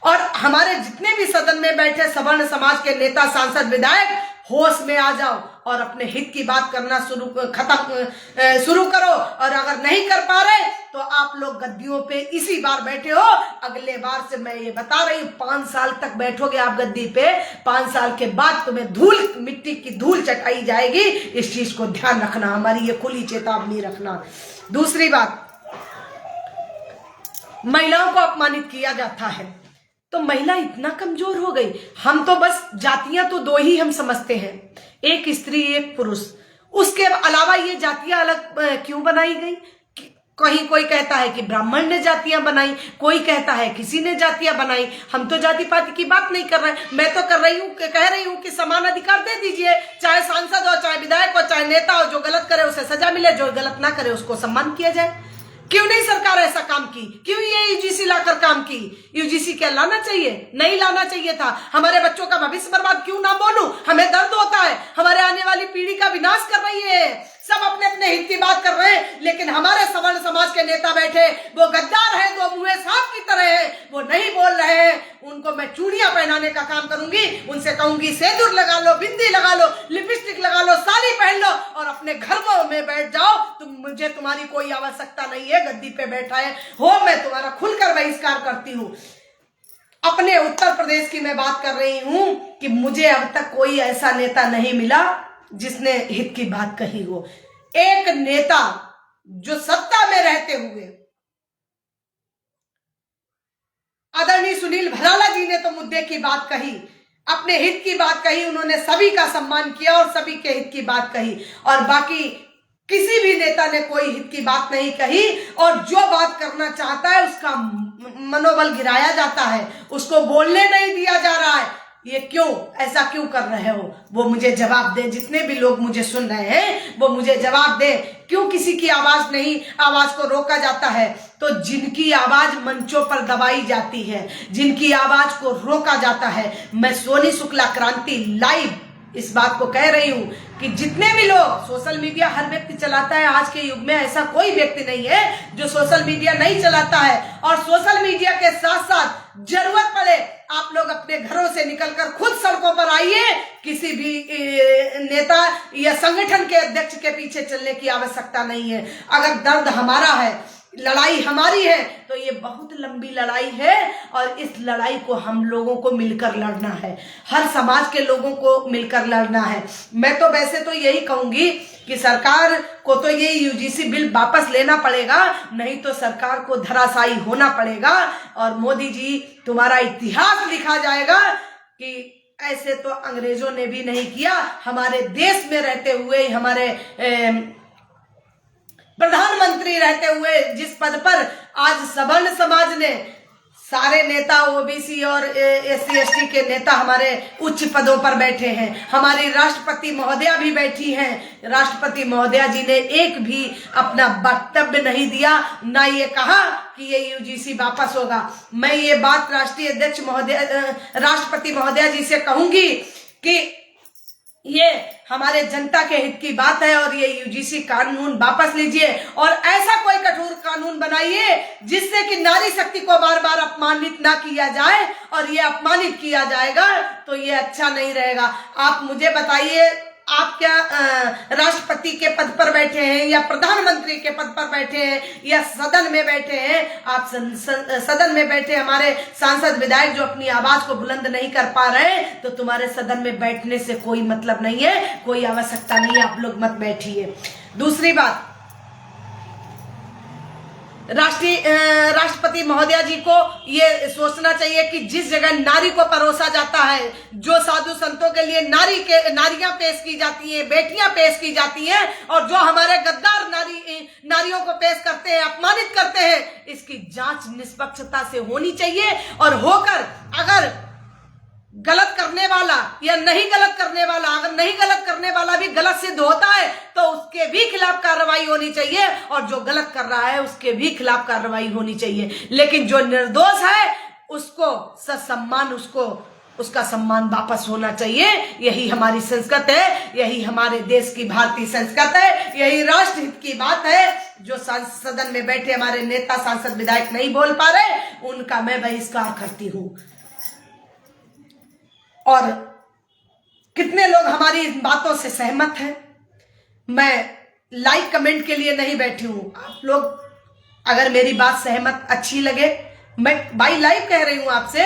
और हमारे जितने भी सदन में बैठे सवर्ण समाज के नेता, सांसद, विधायक, होश में आ जाओ और अपने हित की बात करना शुरू करो। और अगर नहीं कर पा रहे तो आप लोग गद्दियों पे इसी बार बैठे हो, अगले बार से मैं ये बता रही हूँ 5 साल तक बैठोगे आप गद्दी पे। 5 साल के बाद तुम्हें मिट्टी की धूल चटाई जाएगी। इस चीज को ध्यान रखना, हमारी ये खुली चेतावनी रखना। दूसरी बात, महिलाओं को अपमानित किया जाता है तो महिला इतना कमजोर हो गई। हम तो बस जातियां तो 2 ही हम समझते हैं, एक स्त्री एक पुरुष। उसके अलावा ये जातियां अलग क्यों बनाई गई? कहीं कोई कहता है कि ब्राह्मण ने जातियां बनाई, कोई कहता है किसी ने जातियां बनाई। हम तो जाति पाति की बात नहीं कर रहे। मैं तो कह रही हूं कि समान अधिकार दे दीजिए, चाहे सांसद हो, चाहे विधायक हो, चाहे नेता हो। जो गलत करे उसे सजा मिले, जो गलत ना करे उसको सम्मान किया जाए। क्यों नहीं सरकार ऐसा काम की? क्यों ये यूजीसी लाकर काम की? यूजीसी क्या लाना चाहिए? नहीं लाना चाहिए था। हमारे बच्चों का भविष्य बर्बाद क्यों ना बोलूं? हमें दर्द होता है, हमारे आने वाली पीढ़ी का विनाश कर रही है। सब अपने अपने हित की बात कर रहे हैं, लेकिन हमारे सवर्ण समाज के नेता बैठे, वो गद्दार है, वो मुंह सांप की तरह है, वो नहीं बोल रहे हैं। उनको मैं चूड़ियां पहनाने का काम करूंगी, उनसे कहूंगी सिंदूर लगा लो, बिंदी लगा लो, लिपस्टिक लगा लो, साड़ी पहन लो और अपने घरों में बैठ जाओ। मुझे तुम्हारी कोई आवश्यकता नहीं है, गद्दी पे बैठा है हो, मैं तुम्हारा खुलकर बहिष्कार करती हूँ। अपने उत्तर प्रदेश की मैं बात कर रही हूं कि मुझे अब तक कोई ऐसा नेता नहीं मिला जिसने हित की बात कही हो। एक नेता जो सत्ता में रहते हुए, आदरणीय सुनील भराला जी ने तो मुद्दे की बात कही, अपने हित की बात कही, उन्होंने सभी का सम्मान किया और सभी के हित की बात कही, और बाकी किसी भी नेता ने कोई हित की बात नहीं कही। और जो बात करना चाहता है उसका मनोबल गिराया जाता है, उसको बोलने नहीं दिया जा रहा है। ये क्यों? ऐसा क्यों कर रहे हो? वो मुझे जवाब दे। जितने भी लोग मुझे सुन रहे हैं वो मुझे जवाब दे, क्यों किसी की आवाज को रोका जाता है? तो जिनकी आवाज मंचों पर दबाई जाती है, जिनकी आवाज को रोका जाता है। मैं सोनी शुक्ला क्रांति लाइव इस बात को कह रही हूं कि जितने भी लोग, सोशल मीडिया हर व्यक्ति चलाता है। आज के युग में ऐसा कोई व्यक्ति नहीं है जो सोशल मीडिया नहीं चलाता है। और सोशल मीडिया के साथ साथ जरूरत पड़े आप लोग अपने घरों से निकलकर खुद सड़कों पर आइए। किसी भी नेता या संगठन के अध्यक्ष के पीछे चलने की आवश्यकता नहीं है। अगर दर्द हमारा है, लड़ाई हमारी है, तो ये बहुत लंबी लड़ाई है और इस लड़ाई को हम लोगों को मिलकर लड़ना है, हर समाज के लोगों को मिलकर लड़ना है। मैं तो वैसे तो यही कहूंगी कि सरकार को तो ये यूजीसी बिल वापस लेना पड़ेगा, नहीं तो सरकार को धराशायी होना पड़ेगा। और मोदी जी, तुम्हारा इतिहास लिखा जाएगा कि ऐसे तो अंग्रेजों ने भी नहीं किया। हमारे देश में रहते हुए, हमारे प्रधानमंत्री रहते हुए जिस पद पर आज सवर्ण समाज ने, सारे नेता ओबीसी और एससी एसटी के नेता हमारे उच्च पदों पर बैठे हैं। हमारी राष्ट्रपति महोदया भी बैठी हैं। राष्ट्रपति महोदया जी ने एक भी अपना वक्तव्य नहीं दिया, ना ये कहा कि ये यूजीसी वापस होगा। मैं ये बात राष्ट्रीय अध्यक्ष महोदया, राष्ट्रपति महोदया जी से कहूंगी कि ये हमारे जनता के हित की बात है और ये यूजीसी कानून वापस लीजिए और ऐसा कोई कठोर कानून बनाइए जिससे कि नारी शक्ति को बार बार अपमानित ना किया जाए। और ये अपमानित किया जाएगा तो ये अच्छा नहीं रहेगा। आप मुझे बताइए, आप क्या राष्ट्रपति के पद पर बैठे हैं या प्रधानमंत्री के पद पर बैठे हैं या सदन में बैठे हैं? आप सदन में बैठे हमारे सांसद विधायक जो अपनी आवाज को बुलंद नहीं कर पा रहे हैं, तो तुम्हारे सदन में बैठने से कोई मतलब नहीं है, कोई आवश्यकता नहीं है, आप लोग मत बैठिए। दूसरी बात, राष्ट्रपति महोदया जी को ये सोचना चाहिए कि जिस जगह नारी को परोसा जाता है, जो साधु संतों के लिए नारियां पेश की जाती हैं, बेटियां पेश की जाती हैं, और जो हमारे गद्दार नारियों को पेश करते हैं, अपमानित करते हैं, इसकी जांच निष्पक्षता से होनी चाहिए। और होकर अगर गलत करने वाला या नहीं गलत करने वाला, अगर नहीं गलत करने वाला भी गलत सिद्ध होता है तो उसके भी खिलाफ कार्रवाई होनी चाहिए, और जो गलत कर रहा है उसके भी खिलाफ कार्रवाई होनी चाहिए। लेकिन जो निर्दोष है उसको ससम्मान, उसका सम्मान वापस होना चाहिए। यही हमारी संस्कृत है, यही हमारे देश की भारतीय संस्कृत है, यही राष्ट्र हित की बात है। जो सदन में बैठे हमारे नेता, सांसद, विधायक नहीं बोल पा रहे, उनका मैं बहिष्कार करती हूं। और कितने लोग हमारी इन बातों से सहमत हैं? मैं लाइक कमेंट के लिए नहीं बैठी हूं। आप लोग अगर मेरी बात सहमत अच्छी लगे, मैं भाई लाइव कह रही हूं आपसे,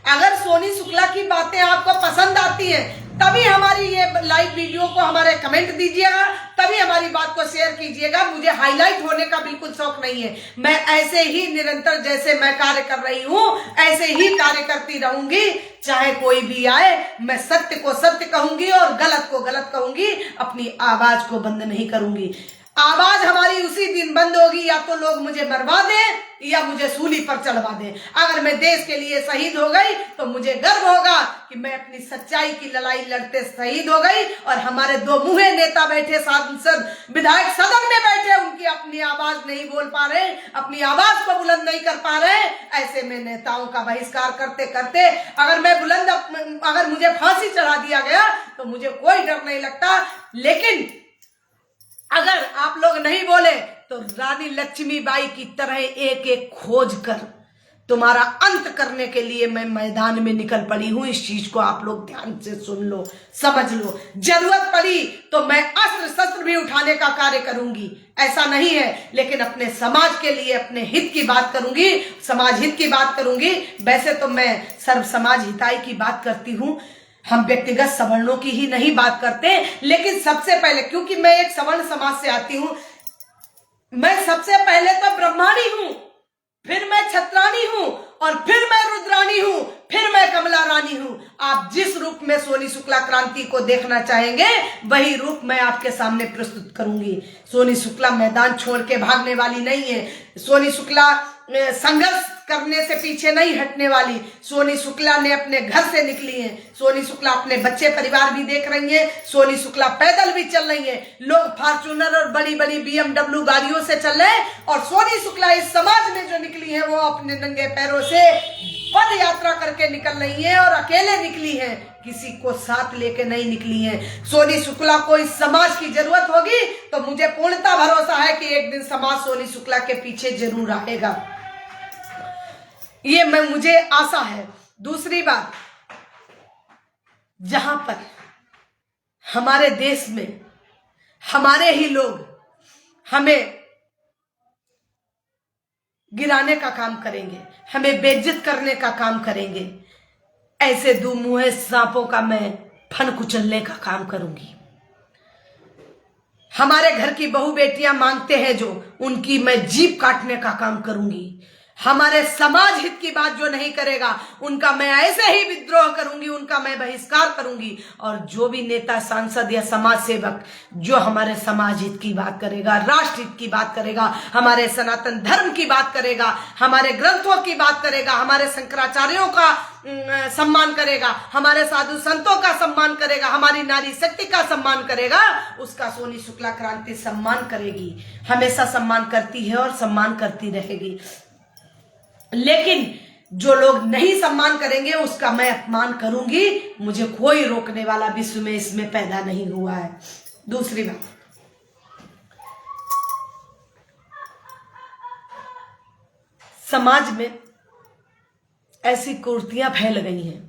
अगर सोनी शुक्ला की बातें आपको पसंद आती हैं तभी हमारी ये लाइव वीडियो को हमारे कमेंट दीजिएगा, तभी हमारी बात को शेयर कीजिएगा। मुझे हाईलाइट होने का बिल्कुल शौक नहीं है। मैं ऐसे ही निरंतर जैसे मैं कार्य कर रही हूं ऐसे ही कार्य करती रहूंगी, चाहे कोई भी आए। मैं सत्य को सत्य कहूंगी और गलत को गलत कहूंगी, अपनी आवाज को बंद नहीं करूंगी। आवाज हमारी उसी दिन बंद होगी, या तो लोग मुझे मरवा दें या मुझे सूली पर चढ़वा दें। अगर मैं देश के लिए शहीद हो गई तो मुझे गर्व होगा कि मैं अपनी सच्चाई की लड़ाई लड़ते शहीद हो गई। और हमारे दो मुँहे नेता बैठे, सांसद विधायक सदन में बैठे, उनकी अपनी आवाज नहीं बोल पा रहे, अपनी आवाज को बुलंद नहीं कर पा रहे। ऐसे में नेताओं का बहिष्कार करते करते अगर मुझे फांसी चढ़ा दिया गया तो मुझे कोई डर नहीं लगता। लेकिन अगर आप लोग नहीं बोले तो रानी लक्ष्मीबाई की तरह एक एक खोज कर तुम्हारा अंत करने के लिए मैं मैदान में निकल पड़ी हूं। इस चीज को आप लोग ध्यान से सुन लो, समझ लो। जरूरत पड़ी तो मैं अस्त्र शस्त्र भी उठाने का कार्य करूंगी, ऐसा नहीं है, लेकिन अपने समाज के लिए अपने हित की बात करूंगी, समाज हित की बात करूंगी। वैसे तो मैं सर्व समाज हिताई की बात करती हूं, हम व्यक्तिगत सवर्णों की ही नहीं बात करते। लेकिन सबसे पहले, क्योंकि मैं एक सवर्ण समाज से आती हूं, मैं सबसे पहले तो ब्रह्माणी हूं, फिर मैं छत्राणी हूं, और फिर मैं रुद्राणी हूं, फिर मैं कमला रानी हूं। आप जिस रूप में सोनी शुक्ला क्रांति को देखना चाहेंगे वही रूप मैं आपके सामने प्रस्तुत करूंगी। सोनी शुक्ला मैदान छोड़ के भागने वाली नहीं है। सोनी शुक्ला संघर्ष करने से पीछे नहीं हटने वाली। सोनी शुक्ला ने अपने घर से निकली है। सोनी शुक्ला अपने बच्चे परिवार भी देख रही है। सोनी शुक्ला पैदल भी चल रही है। लोग फॉर्च्यूनर और बड़ी बड़ी BMW गाड़ियों से चल रहे हैं, और सोनी शुक्ला इस समाज में जो निकली है वो अपने नंगे पैरों से पद यात्रा करके निकल रही है, और अकेले निकली है, किसी को साथ लेके नहीं निकली है। सोनी शुक्ला को इस समाज की जरूरत होगी तो मुझे पूर्णतः भरोसा है कि एक दिन समाज सोनी शुक्ला के पीछे जरूर आएगा, ये मुझे आशा है। दूसरी बात, जहां पर हमारे देश में हमारे ही लोग हमें गिराने का काम करेंगे, हमें बेइज्जत करने का काम करेंगे, ऐसे दो मुंहे सांपों का मैं फन कुचलने का काम करूंगी। हमारे घर की बहू बेटियां मांगते हैं जो, उनकी मैं जीभ काटने का काम करूंगी। हमारे समाज हित की बात जो नहीं करेगा उनका मैं ऐसे ही विद्रोह करूंगी, उनका मैं बहिष्कार करूंगी। और जो भी नेता, सांसद या समाज सेवक जो हमारे समाज हित की बात करेगा, राष्ट्र हित की बात करेगा, हमारे सनातन धर्म की बात करेगा, हमारे ग्रंथों की बात करेगा, हमारे शंकराचार्यों का सम्मान करेगा, हमारे साधु संतों का सम्मान करेगा, हमारी नारी शक्ति का सम्मान करेगा, उसका सोनी शुक्ला क्रांति सम्मान करेगी, हमेशा सम्मान करती है और सम्मान करती रहेगी। लेकिन जो लोग नहीं सम्मान करेंगे उसका मैं अपमान करूंगी। मुझे कोई रोकने वाला विश्व में इसमें पैदा नहीं हुआ है। दूसरी बात, समाज में ऐसी कुर्तियां फैल गई हैं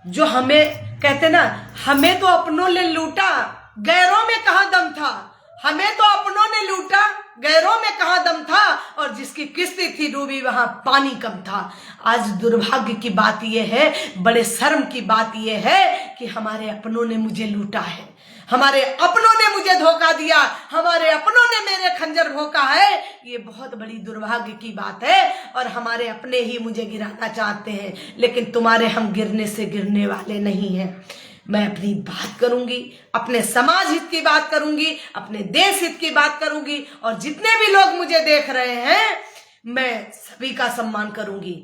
जो हमें कहते ना, हमें तो अपनों ने लूटा, गैरों में कहां दम था। हमें तो अपनों ने लूटा, गैरों में कहां दम था, और जिसकी किस्ती थी डूबी वहां पानी कम था। आज दुर्भाग्य की बात यह है, बड़े शर्म की बात यह है कि हमारे अपनों ने मुझे लूटा है, हमारे अपनों ने मुझे धोखा दिया, हमारे अपनों ने मेरे खंजर भोंका है। ये बहुत बड़ी दुर्भाग्य की बात है, और हमारे अपने ही मुझे गिराना चाहते हैं, लेकिन तुम्हारे हम गिरने से गिरने वाले नहीं हैं। मैं अपनी बात करूंगी, अपने समाज हित की बात करूंगी, अपने देश हित की बात करूंगी, और जितने भी लोग मुझे देख रहे हैं मैं सभी का सम्मान करूंगी।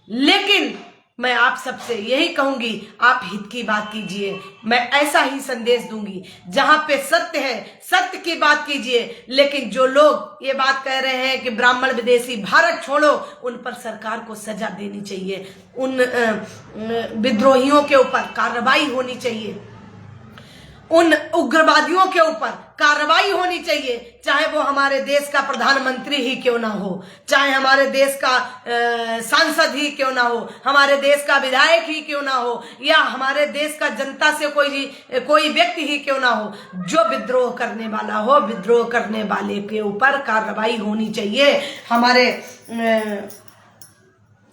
लेकिन मैं आप सबसे यही कहूंगी, आप हित की बात कीजिए। मैं ऐसा ही संदेश दूंगी, जहां पे सत्य है सत्य की बात कीजिए। लेकिन जो लोग ये बात कह रहे हैं कि ब्राह्मण विदेशी भारत छोड़ो, उन पर सरकार को सजा देनी चाहिए, उन विद्रोहियों के ऊपर कार्रवाई होनी चाहिए, उन उग्रवादियों के ऊपर कार्रवाई होनी चाहिए, चाहे वो हमारे देश का प्रधानमंत्री ही क्यों ना हो, चाहे हमारे देश का सांसद ही क्यों ना हो, हमारे देश का विधायक ही क्यों ना हो, या हमारे देश का जनता से कोई व्यक्ति ही क्यों ना हो। जो विद्रोह करने वाला हो, विद्रोह करने वाले के ऊपर कार्रवाई होनी चाहिए। हमारे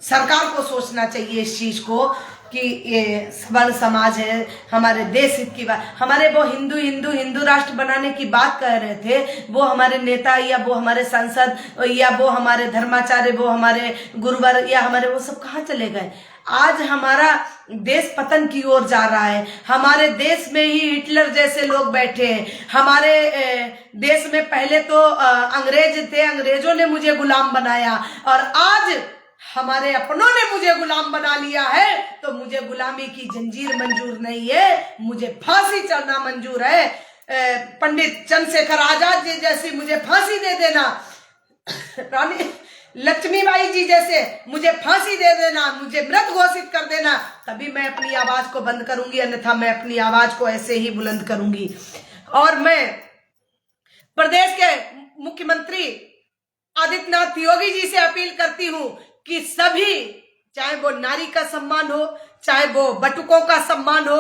सरकार को सोचना चाहिए इस चीज को कि ये सवर्ण समाज है, हमारे देश हित की बात, हमारे वो हिंदू राष्ट्र बनाने की बात कह रहे थे, वो हमारे नेता या वो हमारे सांसद या वो हमारे धर्माचार्य, वो हमारे गुरुवर या हमारे वो सब कहाँ चले गए। आज हमारा देश पतन की ओर जा रहा है। हमारे देश में ही हिटलर जैसे लोग बैठे हैं। हमारे देश में पहले तो अंग्रेज थे, अंग्रेजों ने मुझे गुलाम बनाया, और आज हमारे अपनों ने मुझे गुलाम बना लिया है। तो मुझे गुलामी की जंजीर मंजूर नहीं है, मुझे फांसी चढ़ना मंजूर है। पंडित चंद्रशेखर आजाद जी जैसी मुझे फांसी दे देना, रानी लक्ष्मीबाई जी जैसे मुझे फांसी दे देना, मुझे मृत घोषित कर देना, तभी मैं अपनी आवाज को बंद करूंगी, अन्यथा मैं अपनी आवाज को ऐसे ही बुलंद करूंगी। और मैं प्रदेश के मुख्यमंत्री आदित्यनाथ योगी जी से अपील करती हूं कि सभी, चाहे वो नारी का सम्मान हो, चाहे वो बटुकों का सम्मान हो,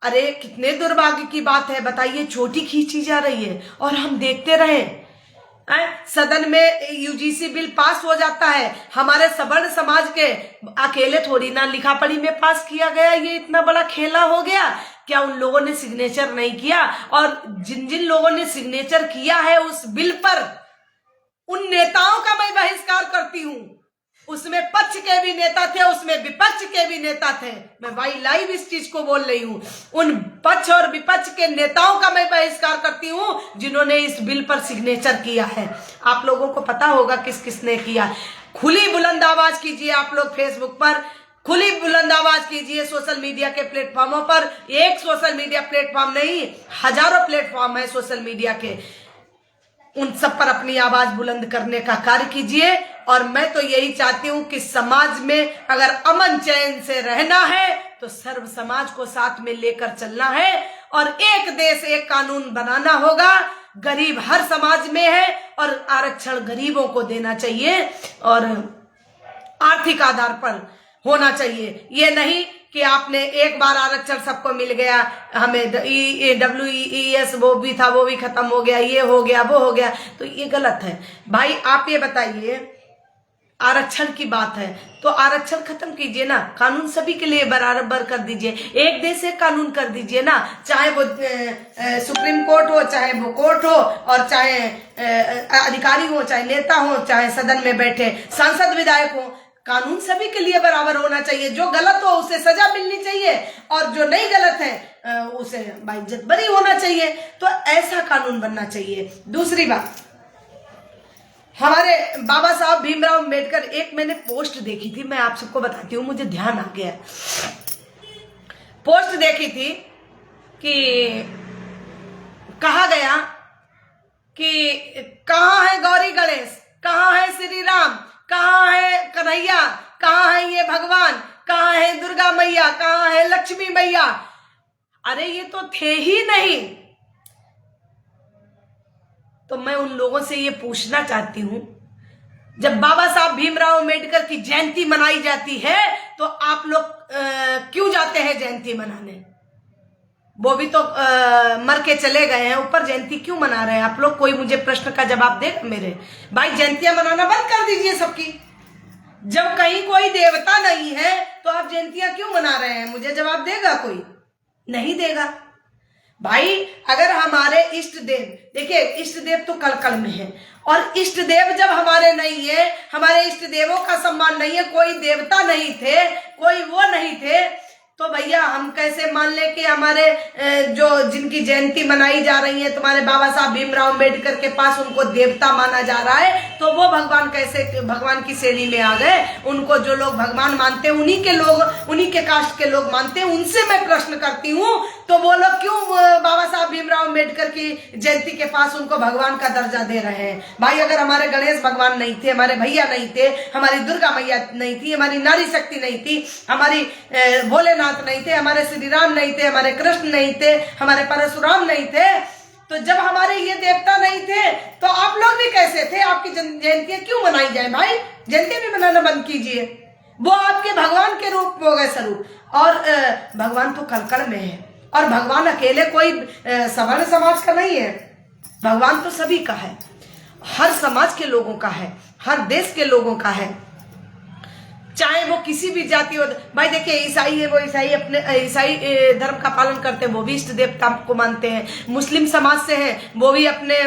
अरे कितने दुर्भाग्य की बात है बताइए, छोटी खींची जा रही है और हम देखते रहे। सदन में यूजीसी बिल पास हो जाता है, हमारे सवर्ण समाज के अकेले थोड़ी ना लिखा पढ़ी में पास किया गया, ये इतना बड़ा खेला हो गया। क्या उन लोगों ने सिग्नेचर नहीं किया? और जिन जिन लोगों ने सिग्नेचर किया है उस बिल पर, उन नेताओं का मैं बहिष्कार करती हूं। उसमें पक्ष के भी नेता थे, उसमें विपक्ष के भी नेता थे। मैं भाई लाइव इस चीज को बोल रही हूं। उन पक्ष और विपक्ष के नेताओं का मैं बहिष्कार करती हूं जिन्होंने इस बिल पर सिग्नेचर किया है। आप लोगों को पता होगा किस किसने किया। खुली बुलंद आवाज कीजिए आप लोग फेसबुक पर, खुली बुलंद आवाज कीजिए सोशल मीडिया के प्लेटफॉर्मों पर। एक सोशल मीडिया प्लेटफॉर्म नहीं, हजारों प्लेटफॉर्म है सोशल मीडिया के, उन सब पर अपनी आवाज बुलंद करने का कार्य कीजिए। और मैं तो यही चाहती हूं कि समाज में अगर अमन चैन से रहना है तो सर्व समाज को साथ में लेकर चलना है और एक देश एक कानून बनाना होगा। गरीब हर समाज में है और आरक्षण गरीबों को देना चाहिए और आर्थिक आधार पर होना चाहिए। ये नहीं कि आपने एक बार आरक्षण सबको मिल गया, हमें WES वो भी था वो भी खत्म हो गया, ये हो गया वो हो गया, तो ये गलत है। भाई आप ये बताइए, आरक्षण की बात है तो आरक्षण खत्म कीजिए ना, कानून सभी के लिए बराबर कर दीजिए, एक देश एक कानून कर दीजिए ना। चाहे वो सुप्रीम कोर्ट हो, चाहे वो कोर्ट हो, और चाहे अधिकारी हो, चाहे नेता हो, चाहे सदन में बैठे सांसद विधायक हो, कानून सभी के लिए बराबर होना चाहिए। जो गलत हो उसे सजा मिलनी चाहिए और जो नहीं गलत है उसे बाइज्जत बरी होना चाहिए। तो ऐसा कानून बनना चाहिए। दूसरी बात, हमारे बाबा साहब भीमराव अम्बेडकर, एक मैंने पोस्ट देखी थी, मैं आप सबको बताती हूँ, मुझे ध्यान आ गया। पोस्ट देखी थी कि कहा गया कि कहाँ है गौरी गणेश, कहाँ है श्री राम, कहाँ है कन्हैया, कहाँ है ये भगवान, कहाँ है दुर्गा मैया, कहाँ है लक्ष्मी मैया। अरे ये तो थे ही नहीं। तो मैं उन लोगों से ये पूछना चाहती हूं, जब बाबा साहब भीमराव अम्बेडकर की जयंती मनाई जाती है तो आप लोग क्यों जाते हैं जयंती मनाने? वो भी तो मर के चले गए हैं, ऊपर जयंती क्यों मना रहे हैं आप लोग? कोई मुझे प्रश्न का जवाब देगा मेरे भाई? जयंतियां मनाना बंद कर दीजिए सबकी। जब कहीं कोई देवता नहीं है तो आप जयंतियां क्यों मना रहे हैं? मुझे जवाब देगा कोई? नहीं देगा। भाई अगर हमारे इष्ट देव, देखिए इष्ट देव तो कल कल में है, और इष्ट देव जब हमारे नहीं है, हमारे इष्ट देवों का सम्मान नहीं है, कोई देवता नहीं थे, कोई वो नहीं थे, तो भैया हम कैसे मान ले कि हमारे जो जिनकी जयंती मनाई जा रही है, तुम्हारे बाबा साहब भीमराव अम्बेडकर के पास उनको देवता माना जा रहा है, तो वो भगवान कैसे भगवान की श्रेणी में आ गए? उनको जो लोग भगवान मानते हैं उन्हीं के लोग, उन्हीं के कास्ट के लोग मानते हैं। उनसे मैं प्रश्न करती हूँ, तो वो लोग क्यों बाबा साहब भीमराव अम्बेडकर की जयंती के पास उनको भगवान का दर्जा दे रहे हैं? भाई अगर हमारे गणेश भगवान नहीं थे, हमारे भैया नहीं थे, हमारी दुर्गा मैया नहीं थी, हमारी नारी शक्ति नहीं थी, हमारी भोलेनाथ नहीं थे, हमारे श्री राम नहीं थे, हमारे कृष्ण नहीं थे, हमारे परशुराम नहीं थे, तो जब हमारे ये देवता नहीं थे तो आप लोग भी कैसे थे? आपकी जयंतियां क्यों मनाई जाए? भाई जयंती भी मनाना बंद कीजिए। वो आपके भगवान के रूप हो गए स्वरूप, और भगवान तो कल में है, और भगवान अकेले कोई सवर्ण समाज का नहीं है, भगवान तो सभी का है, हर समाज के लोगों का है, हर देश के लोगों का है, चाहे वो किसी भी जाति हो। भाई देखिए ईसाई है, वो ईसाई अपने ईसाई धर्म का पालन करते हैं, वो भी इष्ट देवता को मानते हैं। मुस्लिम समाज से हैं, वो भी अपने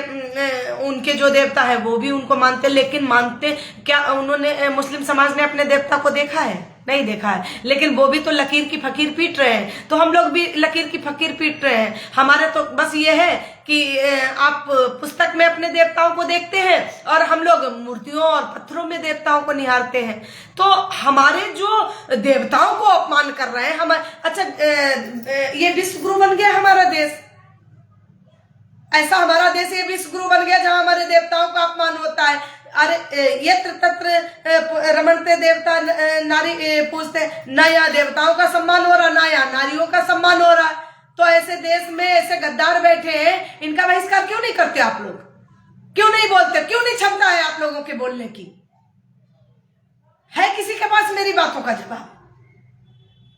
उनके जो देवता है वो भी उनको मानते हैं, लेकिन मानते क्या उन्होंने, मुस्लिम समाज ने अपने देवता को देखा है? नहीं देखा है, लेकिन वो भी तो लकीर की फकीर पीट रहे हैं, तो हम लोग भी लकीर की फकीर पीट रहे हैं। हमारे तो बस ये है कि आप पुस्तक में अपने देवताओं को देखते हैं और हम लोग मूर्तियों और पत्थरों में देवताओं को निहारते हैं। तो हमारे जो देवताओं को अपमान कर रहे हैं हम, अच्छा ये विश्व गुरु बन गया हमारा देश, ऐसा हमारा देश ये विश्व गुरु बन गया जहां हमारे देवताओं का अपमान होता है। अरे ये तत्र रमणते देवता नारी पूछते, ना यहाँ देवताओं का सम्मान हो रहा, ना यहाँ नारियों का सम्मान हो रहा। तो ऐसे देश में ऐसे गद्दार बैठे हैं, इनका बहिष्कार क्यों नहीं करते आप लोग? क्यों नहीं बोलते? क्यों नहीं क्षमता है आप लोगों के बोलने की? है किसी के पास मेरी बातों का जवाब?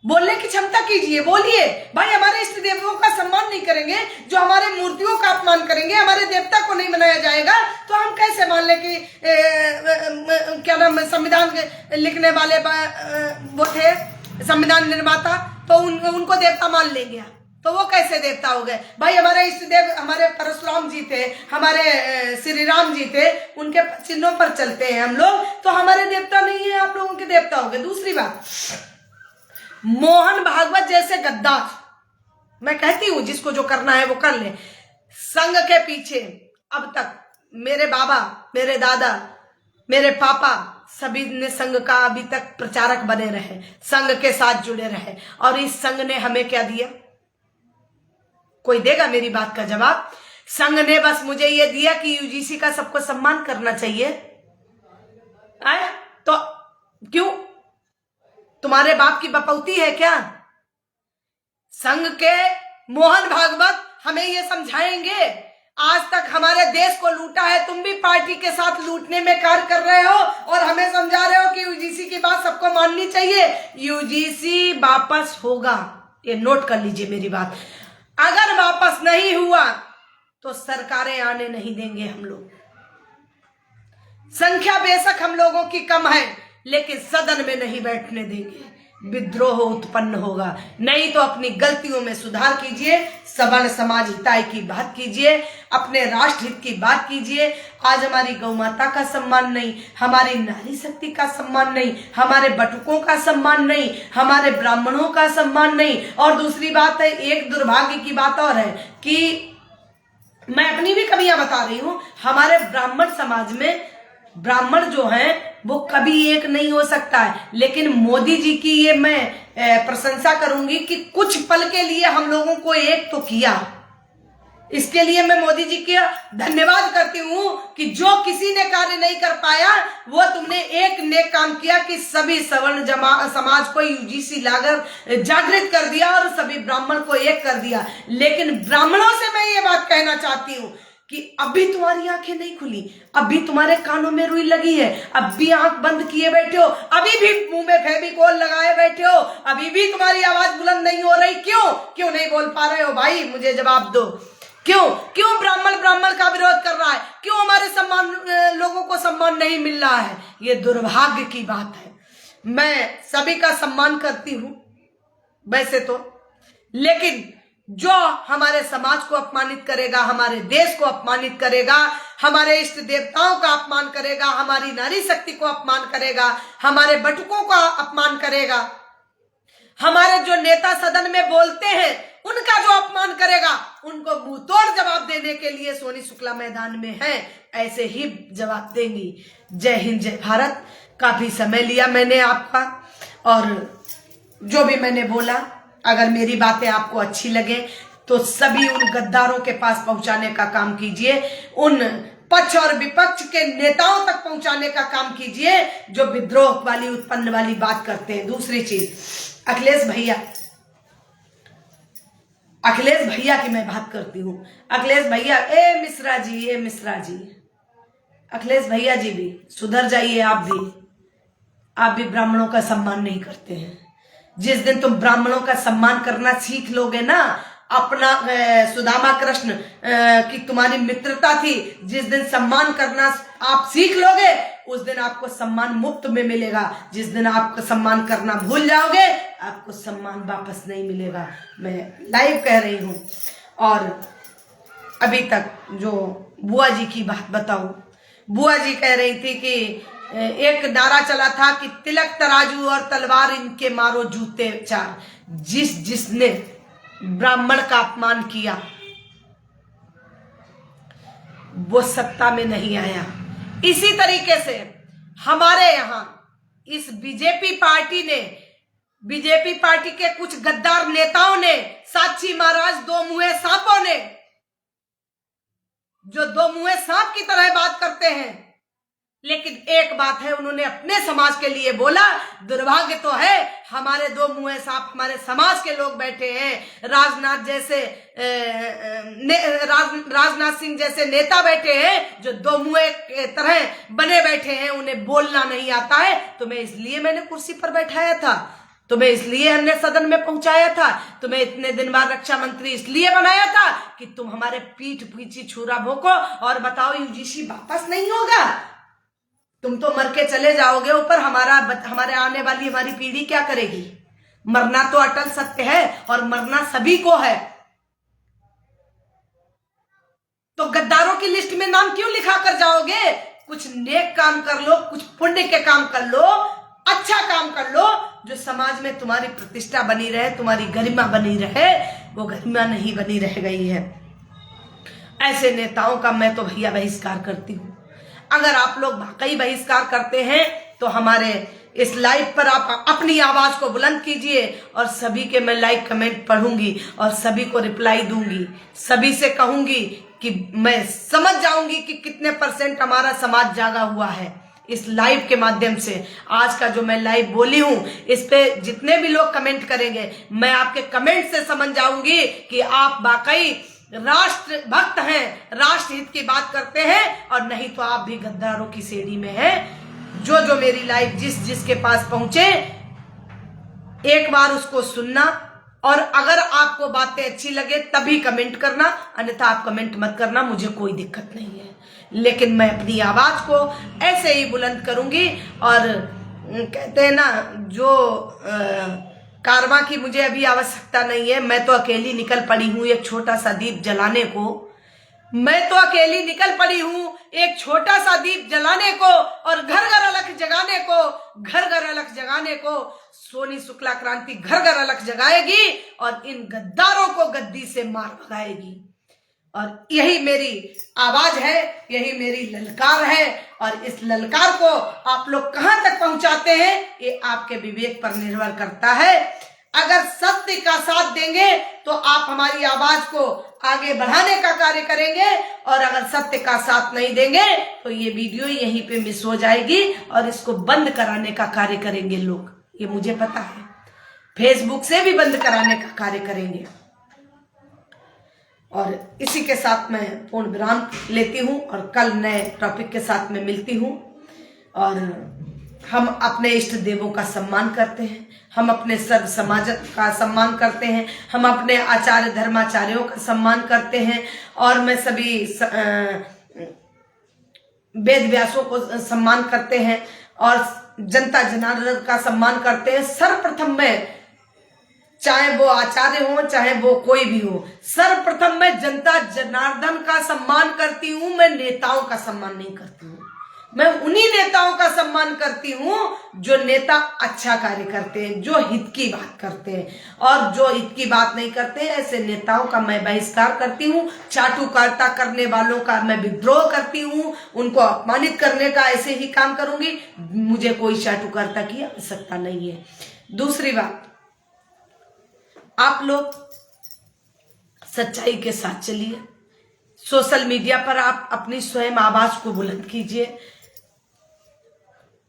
बोलने की क्षमता कीजिए, बोलिए। भाई हमारे इष्ट देवों का सम्मान नहीं करेंगे, जो हमारे मूर्तियों का अपमान करेंगे, हमारे देवता को नहीं मनाया जाएगा, तो हम कैसे मान ले कि क्या नाम संविधान लिखने वाले वो थे संविधान निर्माता, तो उनको देवता मान लेंगे? तो वो कैसे देवता हो गए? भाई हमारे इष्ट देव हमारे परशुराम जी थे, हमारे श्री राम जी थे, उनके चिन्हों पर चलते हैं हम लोग, तो हमारे देवता नहीं है, आप लोगों के देवता हो गए। दूसरी बात, मोहन भागवत जैसे गद्दार, मैं कहती हूं जिसको जो करना है वो कर ले। संघ के पीछे अब तक मेरे बाबा, मेरे दादा, मेरे पापा सभी ने संघ का अभी तक प्रचारक बने रहे, संघ के साथ जुड़े रहे, और इस संघ ने हमें क्या दिया? कोई देगा मेरी बात का जवाब? संघ ने बस मुझे ये दिया कि यूजीसी का सबको सम्मान करना चाहिए। आए तो क्यों? तुम्हारे बाप की बपौती है क्या? संघ के मोहन भागवत हमें ये समझाएंगे? आज तक हमारे देश को लूटा है, तुम भी पार्टी के साथ लूटने में कार्य कर रहे हो और हमें समझा रहे हो कि यूजीसी की बात सबको माननी चाहिए। यूजीसी वापस होगा, ये नोट कर लीजिए मेरी बात। अगर वापस नहीं हुआ तो सरकारें आने नहीं देंगे हम लोग। संख्या बेशक हम लोगों की कम है, लेकिन सदन में नहीं बैठने देंगे, विद्रोह उत्पन्न होगा। नहीं तो अपनी गलतियों में सुधार कीजिए, सवर्ण समाज हिताय की बात कीजिए, अपने राष्ट्र हित की बात कीजिए। आज हमारी गौ माता का सम्मान नहीं, हमारी नारी शक्ति का सम्मान नहीं, हमारे बटुकों का सम्मान नहीं, हमारे ब्राह्मणों का सम्मान नहीं। और दूसरी बात है, एक दुर्भाग्य की बात और है कि मैं अपनी भी कमियां बता रही हूं। हमारे ब्राह्मण समाज में ब्राह्मण जो हैं वो कभी एक नहीं हो सकता है, लेकिन मोदी जी की ये मैं प्रशंसा करूंगी कि कुछ पल के लिए हम लोगों को एक तो किया। इसके लिए मैं मोदी जी का धन्यवाद करती हूं कि जो किसी ने कार्य नहीं कर पाया वो तुमने एक नेक काम किया कि सभी सवर्ण समाज को यूजीसी लाकर जागृत कर दिया और सभी ब्राह्मण को एक कर दिया। लेकिन ब्राह्मणों से मैं ये बात कहना चाहती हूं कि अभी तुम्हारी आंखें नहीं खुली, अभी तुम्हारे कानों में रुई लगी है, अब भी आंख बंद किए बैठे हो, अभी भी मुंह में फेविकोल लगाए बैठे हो, अभी भी तुम्हारी आवाज बुलंद नहीं हो रही। क्यों नहीं बोल पा रहे हो? भाई मुझे जवाब दो। क्यों ब्राह्मण का विरोध कर रहा है? क्यों हमारे सम्मान लोगों को सम्मान नहीं मिल रहा है? ये दुर्भाग्य की बात है। मैं सभी का सम्मान करती हूं वैसे तो, लेकिन जो हमारे समाज को अपमानित करेगा, हमारे देश को अपमानित करेगा, हमारे इष्ट देवताओं का अपमान करेगा, हमारी नारी शक्ति को अपमान करेगा, हमारे बटुकों का अपमान करेगा, हमारे जो नेता सदन में बोलते हैं उनका जो अपमान करेगा, उनको मुंह तोड़ जवाब देने के लिए सोनी शुक्ला मैदान में है, ऐसे ही जवाब देंगी। जय हिंद, जय भारत। काफी समय लिया मैंने आपका, और जो भी मैंने बोला, अगर मेरी बातें आपको अच्छी लगे तो सभी उन गद्दारों के पास पहुंचाने का काम कीजिए, उन पक्ष और विपक्ष के नेताओं तक पहुंचाने का काम कीजिए जो विद्रोह वाली उत्पन्न वाली बात करते हैं। दूसरी चीज, अखिलेश भैया की मैं बात करती हूँ। अखिलेश भैया, मिश्रा जी, अखिलेश भैया जी भी सुधर जाइए। आप भी ब्राह्मणों का सम्मान नहीं करते हैं। जिस दिन तुम ब्राह्मणों का सम्मान करना सीख लोगे ना, अपना सुदामा कृष्ण की तुम्हारी मित्रता थी, जिस दिन सम्मान करना आप सीख लोगे उस दिन आपको सम्मान मुफ्त में मिलेगा। जिस दिन आप सम्मान करना भूल जाओगे आपको सम्मान वापस नहीं मिलेगा। मैं लाइव कह रही हूं। और अभी तक जो बुआ जी की बात बताऊं, बुआ जी कह रही थी कि एक नारा चला था कि तिलक तराजू और तलवार इनके मारो जूते चार। जिसने ब्राह्मण का अपमान किया वो सत्ता में नहीं आया। इसी तरीके से हमारे यहां इस बीजेपी पार्टी के कुछ गद्दार नेताओं ने, साक्षी महाराज दो मुंहे सांपों ने, जो दो मुंहे सांप की तरह बात करते हैं, लेकिन एक बात है, उन्होंने अपने समाज के लिए बोला। दुर्भाग्य तो है हमारे दो मुंहे सांप हमारे समाज के लोग बैठे हैं। राजनाथ सिंह जैसे नेता बैठे हैं जो दो मुंहे के तरह बने बैठे हैं, उन्हें बोलना नहीं आता है। तुम्हें इसलिए मैंने कुर्सी पर बैठाया था, तुम्हें इसलिए हमने सदन में पहुंचाया था, तुम्हें इतने दिन बाद रक्षा मंत्री इसलिए बनाया था कि तुम हमारे पीठ पीछे छुरा भोंको और बताओ यूजीसी वापस नहीं होगा। तुम तो मर के चले जाओगे, ऊपर हमारे आने वाली हमारी पीढ़ी क्या करेगी। मरना तो अटल सत्य है और मरना सभी को है। तो गद्दारों की लिस्ट में नाम क्यों लिखा कर जाओगे? कुछ नेक काम कर लो, कुछ पुण्य के काम कर लो, अच्छा काम कर लो, जो समाज में तुम्हारी प्रतिष्ठा बनी रहे, तुम्हारी गरिमा बनी रहे। वो गरिमा नहीं बनी रह गई है। ऐसे नेताओं का मैं तो भैया बहिष्कार करती हूं। अगर आप लोग वाकई बहिष्कार करते हैं तो हमारे इस लाइव पर आप अपनी आवाज को बुलंद कीजिए और सभी के मैं लाइक कमेंट पढ़ूंगी और सभी को रिप्लाई दूंगी। सभी से कहूंगी कि मैं समझ जाऊंगी कि कितने % हमारा समाज जागा हुआ है इस लाइव के माध्यम से। आज का जो मैं लाइव बोली हूं, इस पे जितने भी लोग कमेंट करेंगे, मैं आपके कमेंट से समझ जाऊंगी कि आप वाकई राष्ट्र भक्त हैं, राष्ट्र हित की बात करते हैं, और नहीं तो आप भी गद्दारों की श्रेणी में हैं। जो मेरी लाइव जिसके पास पहुंचे, एक बार उसको सुनना, और अगर आपको बातें अच्छी लगे तभी कमेंट करना, अन्यथा आप कमेंट मत करना, मुझे कोई दिक्कत नहीं है। लेकिन मैं अपनी आवाज को ऐसे ही बुलंद करूंगी। और कहते हैं ना, जो कारवां की मुझे अभी आवश्यकता नहीं है। मैं तो अकेली निकल पड़ी हूं एक छोटा सा दीप जलाने को। मैं तो अकेली निकल पड़ी हूं एक छोटा सा दीप जलाने को और घर घर अलख जगाने को, घर घर अलख जगाने को। सोनी शुक्ला क्रांति घर घर अलख जगाएगी और इन गद्दारों को गद्दी से मार भगाएगी। और यही मेरी आवाज है, यही मेरी ललकार है। और इस ललकार को आप लोग कहां तक पहुंचाते हैं, ये आपके विवेक पर निर्भर करता है। अगर सत्य का साथ देंगे तो आप हमारी आवाज को आगे बढ़ाने का कार्य करेंगे, और अगर सत्य का साथ नहीं देंगे तो ये वीडियो यहीं पे मिस हो जाएगी और इसको बंद कराने का कार्य करेंगे लोग, ये मुझे पता है। फेसबुक से भी बंद कराने का कार्य करेंगे। और इसी के साथ मैं पूर्ण विराम लेती हूं और कल नए टॉपिक के साथ में मिलती हूं। और हम अपने इष्ट देवों का सम्मान करते हैं, हम अपने सर्व समाज का सम्मान करते हैं, हम अपने आचार्य धर्माचार्यों का सम्मान करते हैं, और मैं सभी वेद व्यासों को सम्मान करते हैं और जनता जनार्दन का सम्मान करते हैं। सर्वप्रथम मैं, चाहे वो आचार्य हो चाहे वो कोई भी हो, सर्वप्रथम मैं जनता जनार्दन का सम्मान करती हूं। मैं नेताओं का सम्मान नहीं करती हूं। मैं उन्हीं नेताओं का सम्मान करती हूं जो नेता अच्छा कार्य करते हैं, जो हित की बात करते हैं। और जो हित की बात नहीं करते हैं, ऐसे नेताओं का मैं बहिष्कार करती हूं। चाटुकारिता करने वालों का मैं विद्रोह करती हूं, उनको अपमानित करने का ऐसे ही काम करूंगी। मुझे कोई चाटुकारिता की आवश्यकता नहीं है। दूसरी बात, आप लोग सच्चाई के साथ चलिए। सोशल मीडिया पर आप अपनी स्वयं आवाज को बुलंद कीजिए।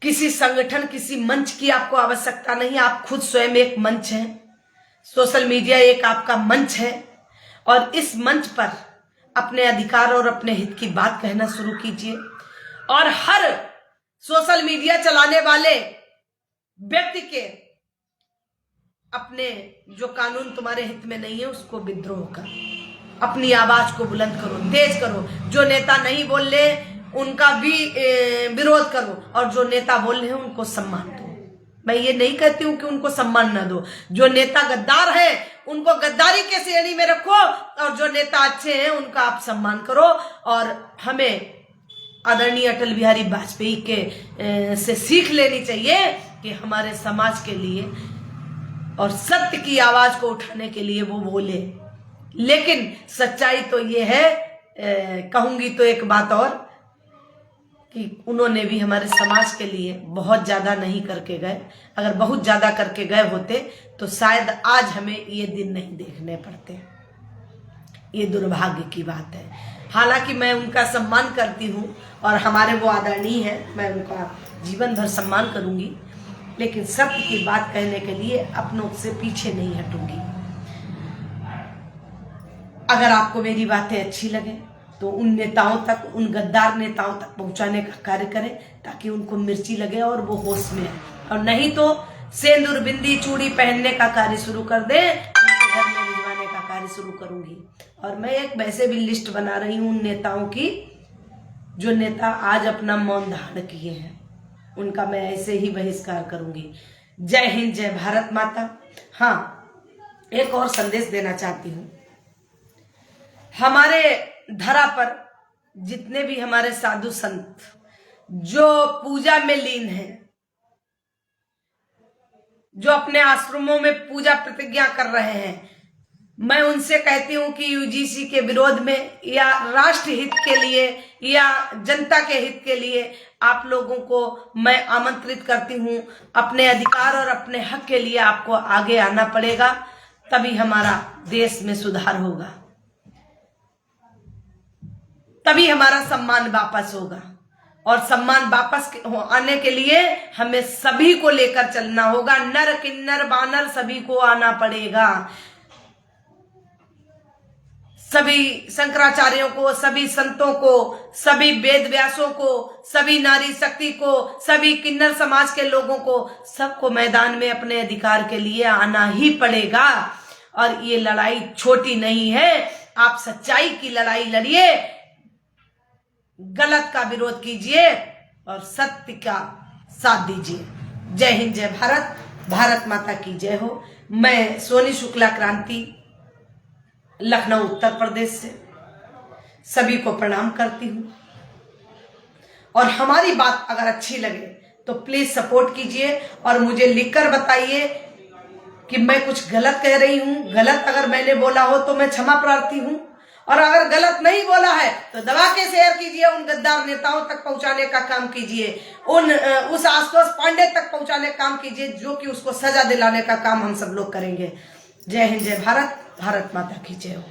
किसी संगठन, किसी मंच की आपको आवश्यकता नहीं, आप खुद स्वयं एक मंच हैं। सोशल मीडिया एक आपका मंच है, और इस मंच पर अपने अधिकार और अपने हित की बात कहना शुरू कीजिए। और हर सोशल मीडिया चलाने वाले व्यक्ति के अपने जो कानून तुम्हारे हित में नहीं है उसको विद्रोह कर, अपनी आवाज को बुलंद करो, तेज करो। जो नेता नहीं बोल रहे उनका भी विरोध करो, और जो नेता बोल रहे हैं उनको सम्मान दो। मैं ये नहीं कहती हूं कि उनको सम्मान ना दो। जो नेता गद्दार है उनको गद्दारी के श्रेणी में रखो, और जो नेता अच्छे हैं उनका आप सम्मान करो। और हमें आदरणीय अटल बिहारी वाजपेयी के से सीख लेनी चाहिए कि हमारे समाज के लिए और सत्य की आवाज को उठाने के लिए वो बोले। लेकिन सच्चाई तो ये है, कहूंगी तो एक बात और, कि उन्होंने भी हमारे समाज के लिए बहुत ज्यादा नहीं करके गए। अगर बहुत ज्यादा करके गए होते तो शायद आज हमें ये दिन नहीं देखने पड़ते। ये दुर्भाग्य की बात है। हालांकि मैं उनका सम्मान करती हूँ और हमारे वो आदरणीय हैं, मैं उनका जीवन भर सम्मान करूंगी, लेकिन सत्य की बात कहने के लिए अपनों से पीछे नहीं हटूंगी। अगर आपको मेरी बातें अच्छी लगे तो उन नेताओं तक, उन गद्दार नेताओं तक पहुंचाने का कार्य करें ताकि उनको मिर्ची लगे और वो होश में आए, और नहीं तो सेंदूर बिंदी चूड़ी पहनने का कार्य शुरू कर दे, उनके घर में भिजवाने का कार्य शुरू करूंगी। और मैं एक वैसे भी लिस्ट बना रही हूं उन नेताओं की जो नेता आज अपना मौन धारण किए हैं, उनका मैं ऐसे ही बहिष्कार करूंगी। जय हिंद, जय भारत माता। हाँ, एक और संदेश देना चाहती हूं। हमारे धरा पर जितने भी हमारे साधु संत जो पूजा में लीन हैं, जो अपने आश्रमों में पूजा प्रतिज्ञा कर रहे हैं, मैं उनसे कहती हूं कि यूजीसी के विरोध में या राष्ट्र हित के लिए या जनता के हित के लिए आप लोगों को मैं आमंत्रित करती हूं। अपने अधिकार और अपने हक के लिए आपको आगे आना पड़ेगा, तभी हमारा देश में सुधार होगा, तभी हमारा सम्मान वापस होगा। और सम्मान वापस आने के लिए हमें सभी को लेकर चलना होगा। नर किन्नर बानर सभी को आना पड़ेगा। सभी शंकराचार्यों को, सभी संतों को, सभी वेद व्यासों को, सभी नारी शक्ति को, सभी किन्नर समाज के लोगों को, सबको मैदान में अपने अधिकार के लिए आना ही पड़ेगा। और ये लड़ाई छोटी नहीं है। आप सच्चाई की लड़ाई लड़िए, गलत का विरोध कीजिए और सत्य का साथ दीजिए। जय हिंद, जय भारत, भारत माता की जय हो। मैं सोनी शुक्ला क्रांति, लखनऊ उत्तर प्रदेश से सभी को प्रणाम करती हूं। और हमारी बात अगर अच्छी लगे तो प्लीज सपोर्ट कीजिए और मुझे लिखकर बताइए कि मैं कुछ गलत कह रही हूं। गलत अगर मैंने बोला हो तो मैं क्षमा प्रार्थी हूं, और अगर गलत नहीं बोला है तो दबा के शेयर कीजिए, उन गद्दार नेताओं तक पहुंचाने का काम कीजिए, उस आशुतोष पांडे तक पहुंचाने का काम कीजिए, जो कि उसको सजा दिलाने का काम हम सब लोग करेंगे। जय हिंद, जय भारत, भारत माता की जय हो।